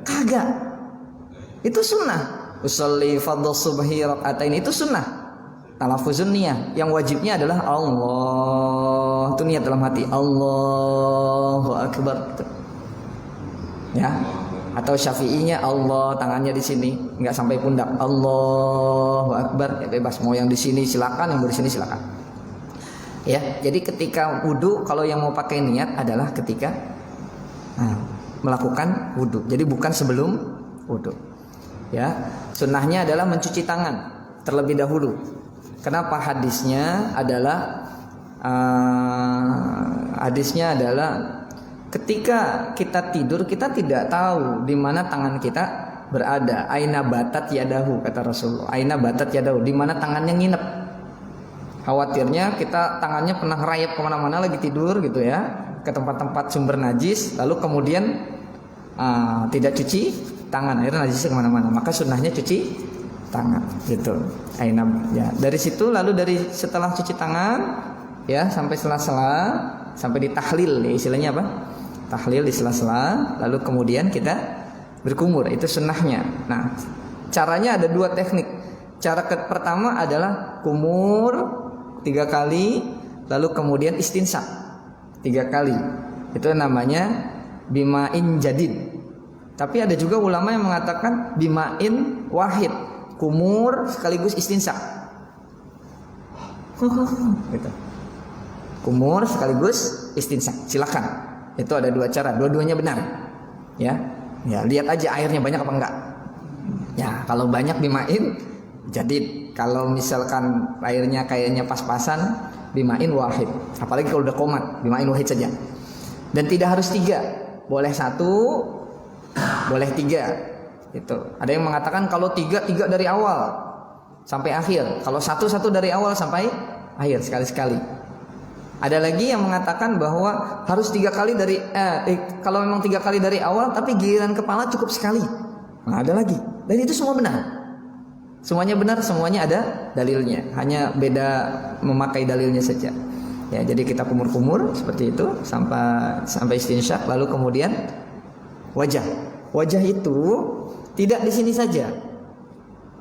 kagak. Itu sunnah. Usolli fardhu subhi rakaatain itu sunnah. Talafuzun niyah. Yang wajibnya adalah Allah. Itu niat dalam hati. Allahu akbar. Ya. Atau Syafi'inya Allah, tangannya di sini, enggak sampai pundak. Allahu akbar. Ya bebas, mau yang di sini silakan, yang di sini silakan. Ya, jadi ketika wudu kalau yang mau pakai niat adalah ketika melakukan wudu. Jadi bukan sebelum wudu. Ya, sunnahnya adalah mencuci tangan terlebih dahulu. Kenapa? Hadisnya adalah ketika kita tidur kita tidak tahu di mana tangan kita berada. Aina batat yadahu kata Rasulullah. Aina batat yadahu, di mana tangannya nginep. Khawatirnya kita tangannya pernah rayap kemana-mana lagi tidur gitu ya, ke tempat-tempat sumber najis, lalu kemudian tidak cuci tangan, akhirnya najisnya kemana-mana. Maka sunnahnya cuci tangan gitu. Aina ya. Dari situ lalu setelah cuci tangan ya sampai sela-sela, sampai di tahlil ya, istilahnya apa? Tahlil di sela-sela, lalu kemudian kita berkumur, itu sunnahnya. Nah, caranya ada dua teknik. Cara pertama adalah kumur 3 kali, lalu kemudian istinsak 3 kali. Itu namanya bima'in jadid. Tapi ada juga ulama yang mengatakan bima'in wahid, kumur sekaligus istinsak. Gitu. Kumur sekaligus istinsak. Silakan. Itu ada 2 cara, dua-duanya benar. Ya, lihat aja airnya banyak apa enggak. Ya, kalau banyak bima'in jadid. Kalau misalkan airnya kayaknya pas-pasan, bima'in wahid. Apalagi kalau udah komat, bima'in wahid saja. Dan tidak harus 3, boleh 1, boleh 3. Itu. Ada yang mengatakan kalau 3 dari awal sampai akhir. Kalau 1 dari awal sampai akhir sekali-sekali. Ada lagi yang mengatakan bahwa harus 3 kali dari kalau memang 3 kali dari awal, tapi giliran kepala cukup sekali. Nah, ada lagi. Dan itu semua benar. Semuanya benar, semuanya ada dalilnya. Hanya beda memakai dalilnya saja. Ya, jadi kita kumur-kumur seperti itu sampai istinsyak, lalu kemudian wajah. Wajah itu tidak di sini saja.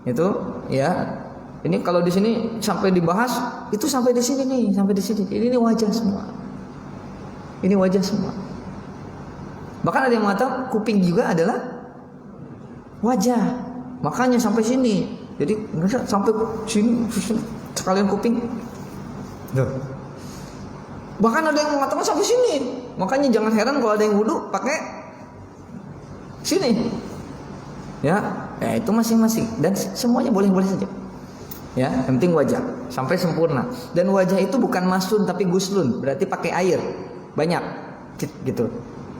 Itu ya. Ini kalau di sini sampai dibahas, itu sampai di sini nih, sampai di sini. Ini wajah semua. Ini wajah semua. Bahkan ada yang mengatakan kuping juga adalah wajah. Makanya sampai sini. Jadi enggak sampai sini sekalian kuping. Tuh. Bahkan ada yang mengatakan sampai sini. Makanya jangan heran kalau ada yang wudu pakai sini. Ya itu masing-masing dan semuanya boleh-boleh saja. Ya, yang penting wajah sampai sempurna. Dan wajah itu bukan masun tapi guslun, berarti pakai air banyak gitu.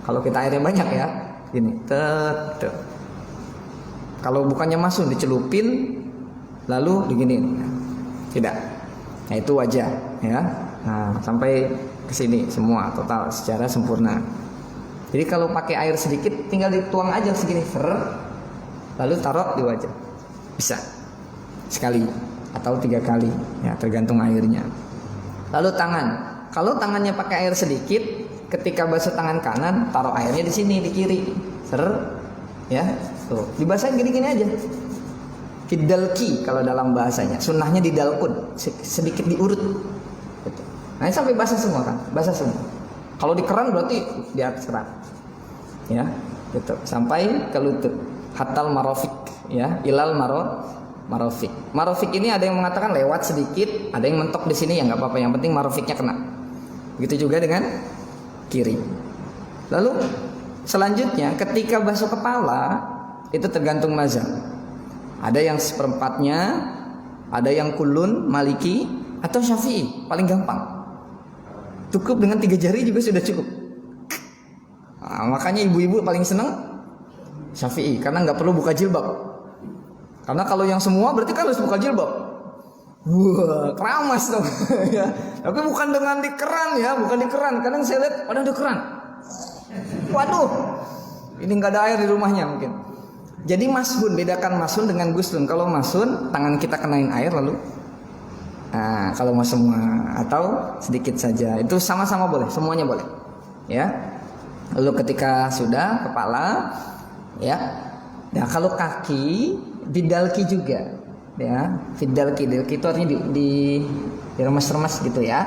Kalau kita airnya banyak ya, gini. Kalau bukannya masun dicelupin lalu diginiin. Tidak. Nah, itu wajah ya. Nah, sampai ke sini semua total secara sempurna. Jadi kalau pakai air sedikit tinggal dituang aja segini, lalu taruh di wajah. Bisa. Sekali atau 3 kali ya, tergantung airnya. Lalu tangan. Kalau tangannya pakai air sedikit, ketika basuh tangan kanan, taruh airnya di sini di kiri. Ya. Tuh, dibasahin gini-gini aja. Fidalki kalau dalam bahasanya, sunnahnya didalkun, sedikit diurut. Gitu. Nah, sampai basah semua kan, basah semua. Kalau di keran berarti di atas keran, ya, gitu. Sampai ke lutut, hatal marofik, ya, ilal marofik. Marofik ini ada yang mengatakan lewat sedikit, ada yang mentok di sini ya nggak apa-apa, yang penting marofiknya kena. Begitu juga dengan kiri. Lalu selanjutnya, ketika basuh kepala itu tergantung mazhab. Ada yang seperempatnya, ada yang kulun, maliki, atau syafi'i. Paling gampang. Cukup dengan 3 jari juga sudah cukup. Nah, makanya ibu-ibu paling senang syafi'i, karena nggak perlu buka jilbab. Karena kalau yang semua berarti kan harus buka jilbab. Wah, keramas dong. Ya. Tapi bukan dengan di keran ya, bukan di keran. Kadang saya lihat, ada keran. Waduh, ini nggak ada air di rumahnya mungkin. Jadi masun, bedakan masun dengan guslun. Kalau masun, tangan kita kenain air lalu. Nah, kalau mau semua atau sedikit saja, itu sama-sama boleh, semuanya boleh. Ya. Lalu ketika sudah kepala, ya. Nah, kalau kaki, bidalki juga. Ya, bidalki itu artinya di remes-remes gitu ya.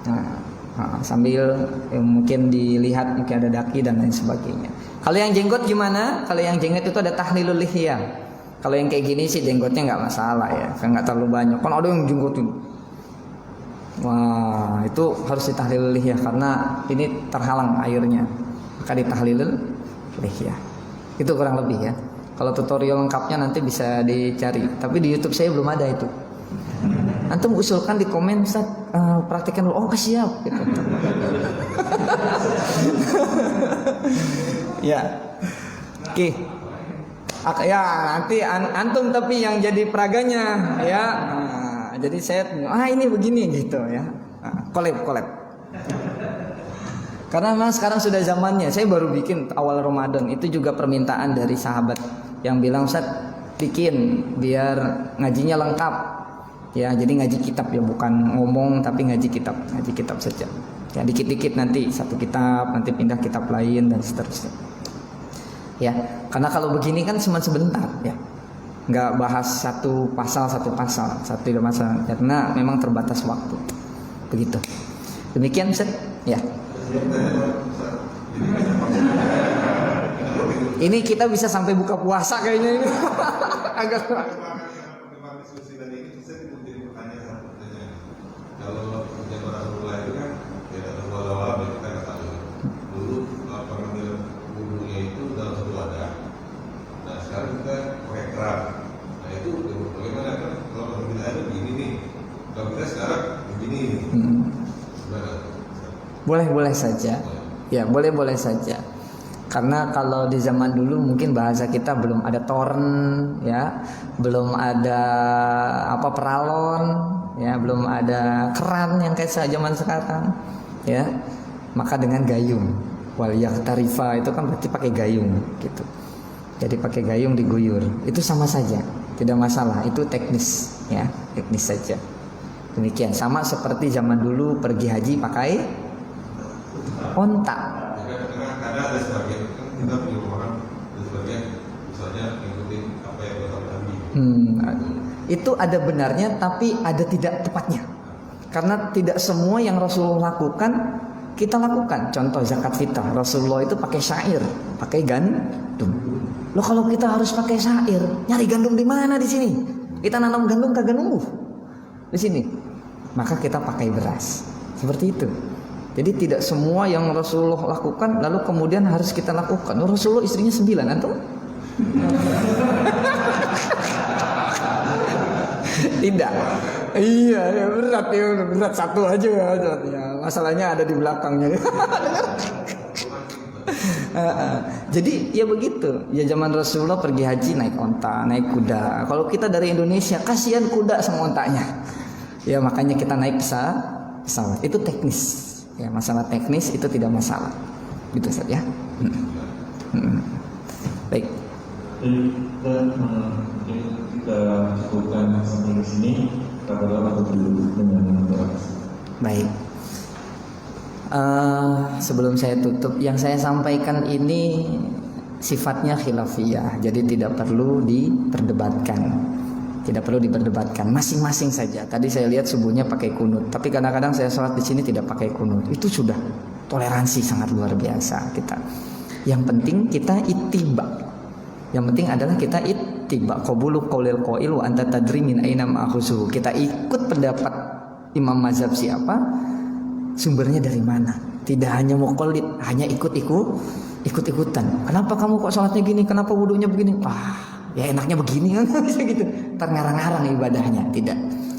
Nah, sambil mungkin dilihat mungkin ada daki dan lain sebagainya. Kalau yang jenggot gimana? Kalau yang jenggot itu ada tahlilul lihya. Kalau yang kayak gini sih jenggotnya nggak masalah ya, kan nggak terlalu banyak. Kan ada yang jenggotin. Wah, itu harus ditahlilul lihya karena ini terhalang airnya. Maka ditahlilul lihya. Itu kurang lebih ya. Kalau tutorial lengkapnya nanti bisa dicari. Tapi di YouTube saya belum ada itu. Antum usulkan di komen, Ustaz, praktekkan dulu. Oh, siap gitu. Ya. Oke. Ya, nanti antum tapi yang jadi peraganya ya. Jadi saya ini begini gitu ya. Collab. Karena memang sekarang sudah zamannya. Saya baru bikin awal Ramadan, itu juga permintaan dari sahabat yang bilang, Ustaz, bikin biar ngajinya lengkap. Ya, jadi ngaji kitab ya, bukan ngomong tapi ngaji kitab saja. Ya, dikit-dikit nanti satu kitab, nanti pindah kitab lain dan seterusnya. Ya, karena kalau begini kan cuma sebentar ya. Nggak bahas satu pasal, satu pasal, karena memang terbatas waktu. Begitu. Demikian, Ustaz. Ya. Ini kita bisa sampai buka puasa kayaknya ini. Agak diskusi tadi ini saya menjadi pertanyaan. Kalau zaman Rasulullah itu kan ya awal-awal kita ketahui dulu pengambilan wudhunya itu dalam satu wadah. Nah sekarang kita pakai keran. Nah itu bagaimana kan kalau pengambilan air begini nih, kalau kita sekarang begini. Boleh saja. Ya, boleh saja. Karena kalau di zaman dulu mungkin bahasa kita belum ada torrent ya, belum ada peralon ya, belum ada keran yang kayak zaman sekarang ya. Maka dengan gayung, wal yaktarifa itu kan berarti pakai gayung gitu. Jadi pakai gayung diguyur, itu sama saja, tidak masalah, itu teknis ya, teknis saja. Demikian, sama seperti zaman dulu pergi haji pakai ontak. Karena ada sebagian kan kita punya orang, ada sebagian misalnya ngikutin apa yang Bapak Nabi. Itu ada benarnya tapi ada tidak tepatnya. Karena tidak semua yang Rasulullah lakukan kita lakukan. Contoh zakat fitrah, Rasulullah itu pakai syair, pakai gandum. Loh kalau kita harus pakai syair, nyari gandum di mana di sini? Kita nanam gandum kagak numbuh di sini. Maka kita pakai beras. Seperti itu. Jadi tidak semua yang Rasulullah lakukan lalu kemudian harus kita lakukan. Rasulullah istrinya 9, antum? Tidak. Iya, ya berat ya, berat satu aja ya. Masalahnya ada di belakangnya. Jadi ya begitu. Ya zaman Rasulullah pergi haji naik onta, naik kuda. Kalau kita dari Indonesia kasihan kuda sama ontanya. Ya makanya kita naik pesawat. Itu teknis. Ya masalah teknis itu tidak masalah. Gitu saja. Baik. Kita cukupkan sampai di sini. Baik. Sebelum saya tutup, yang saya sampaikan ini sifatnya khilafiyah, jadi tidak perlu diperdebatkan. Tidak perlu diperdebatkan, masing-masing saja. Tadi saya lihat subuhnya pakai kunut, tapi kadang-kadang saya sholat di sini tidak pakai kunut. Itu sudah toleransi sangat luar biasa kita. Yang penting kita ittiba. Yang penting adalah kita ittiba, qabulu qaulil qail wa anta tadri min aina ma'khuzuhu. Kita ikut pendapat imam mazhab siapa, sumbernya dari mana. Tidak hanya muqallid, hanya ikut-ikutan. Kenapa kamu kok sholatnya gini? Kenapa wudunya begini? Wah, ya enaknya begini kan bisa gitu. Ngarang-ngarang ibadahnya. Tidak.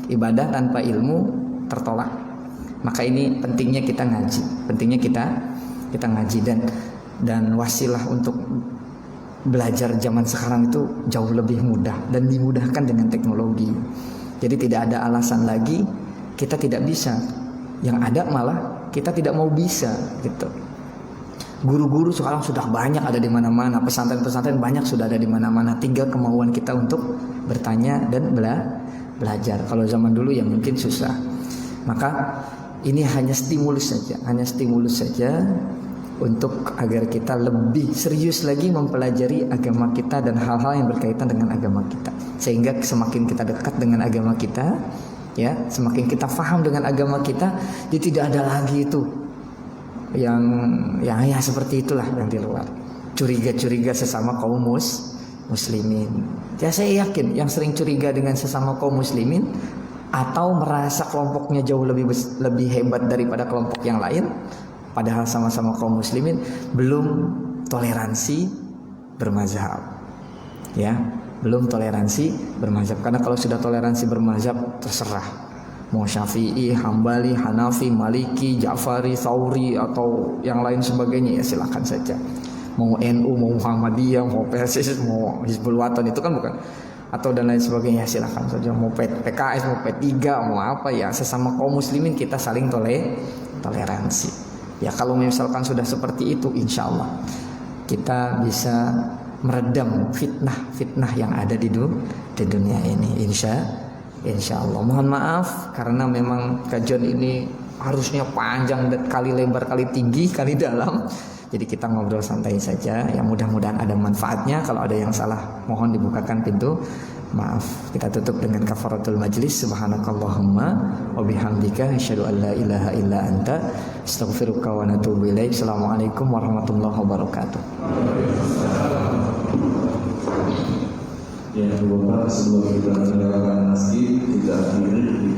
Ibadah tanpa ilmu tertolak. Maka ini pentingnya kita ngaji. Pentingnya kita ngaji dan wasilah untuk belajar zaman sekarang itu jauh lebih mudah dan dimudahkan dengan teknologi. Jadi tidak ada alasan lagi kita tidak bisa. Yang ada malah kita tidak mau bisa gitu. Guru-guru sekarang sudah banyak ada di mana-mana, pesantren-pesantren banyak sudah ada di mana-mana. Tinggal kemauan kita untuk bertanya dan belajar. Kalau zaman dulu ya mungkin susah. Maka ini hanya stimulus saja untuk agar kita lebih serius lagi mempelajari agama kita dan hal-hal yang berkaitan dengan agama kita. Sehingga semakin kita dekat dengan agama kita, ya, semakin kita paham dengan agama kita, jadi tidak ada lagi itu yang ya seperti itulah yang di luar. Curiga-curiga sesama kaum muslimin. Ya saya yakin yang sering curiga dengan sesama kaum muslimin atau merasa kelompoknya jauh lebih hebat daripada kelompok yang lain, padahal sama-sama kaum muslimin, belum toleransi bermazhab. Ya, belum toleransi bermazhab. Karena kalau sudah toleransi bermazhab terserah. Mau Syafi'i, Hambali, Hanafi, Maliki, Ja'fari, Tsauri atau yang lain sebagainya ya silakan saja. Mau NU, mau Muhammadiyah, mau PSIS, mau Hizbul Wathan itu kan bukan, atau dan lain sebagainya ya silakan saja. Mau PKS, mau P3, mau apa ya, sesama kaum muslimin kita saling toleransi. Ya kalau misalkan sudah seperti itu, insya Allah kita bisa meredam fitnah yang ada di dunia ini, insya Allah. Mohon maaf karena memang kajian ini harusnya panjang dan kali lebar, kali tinggi, kali dalam. Jadi kita ngobrol santai saja. Ya mudah-mudahan ada manfaatnya. Kalau ada yang salah, mohon dibukakan pintu maaf. Kita tutup dengan kafaratul majlis. Subhanakallahumma wa bihamdika asyhadu an la ilaha illa anta astaghfiruka wa atubu ilaik. Assalamualaikum warahmatullahi wabarakatuh. Ya, Bapak, sebelum kita meninggalkan masjid, kita akhiri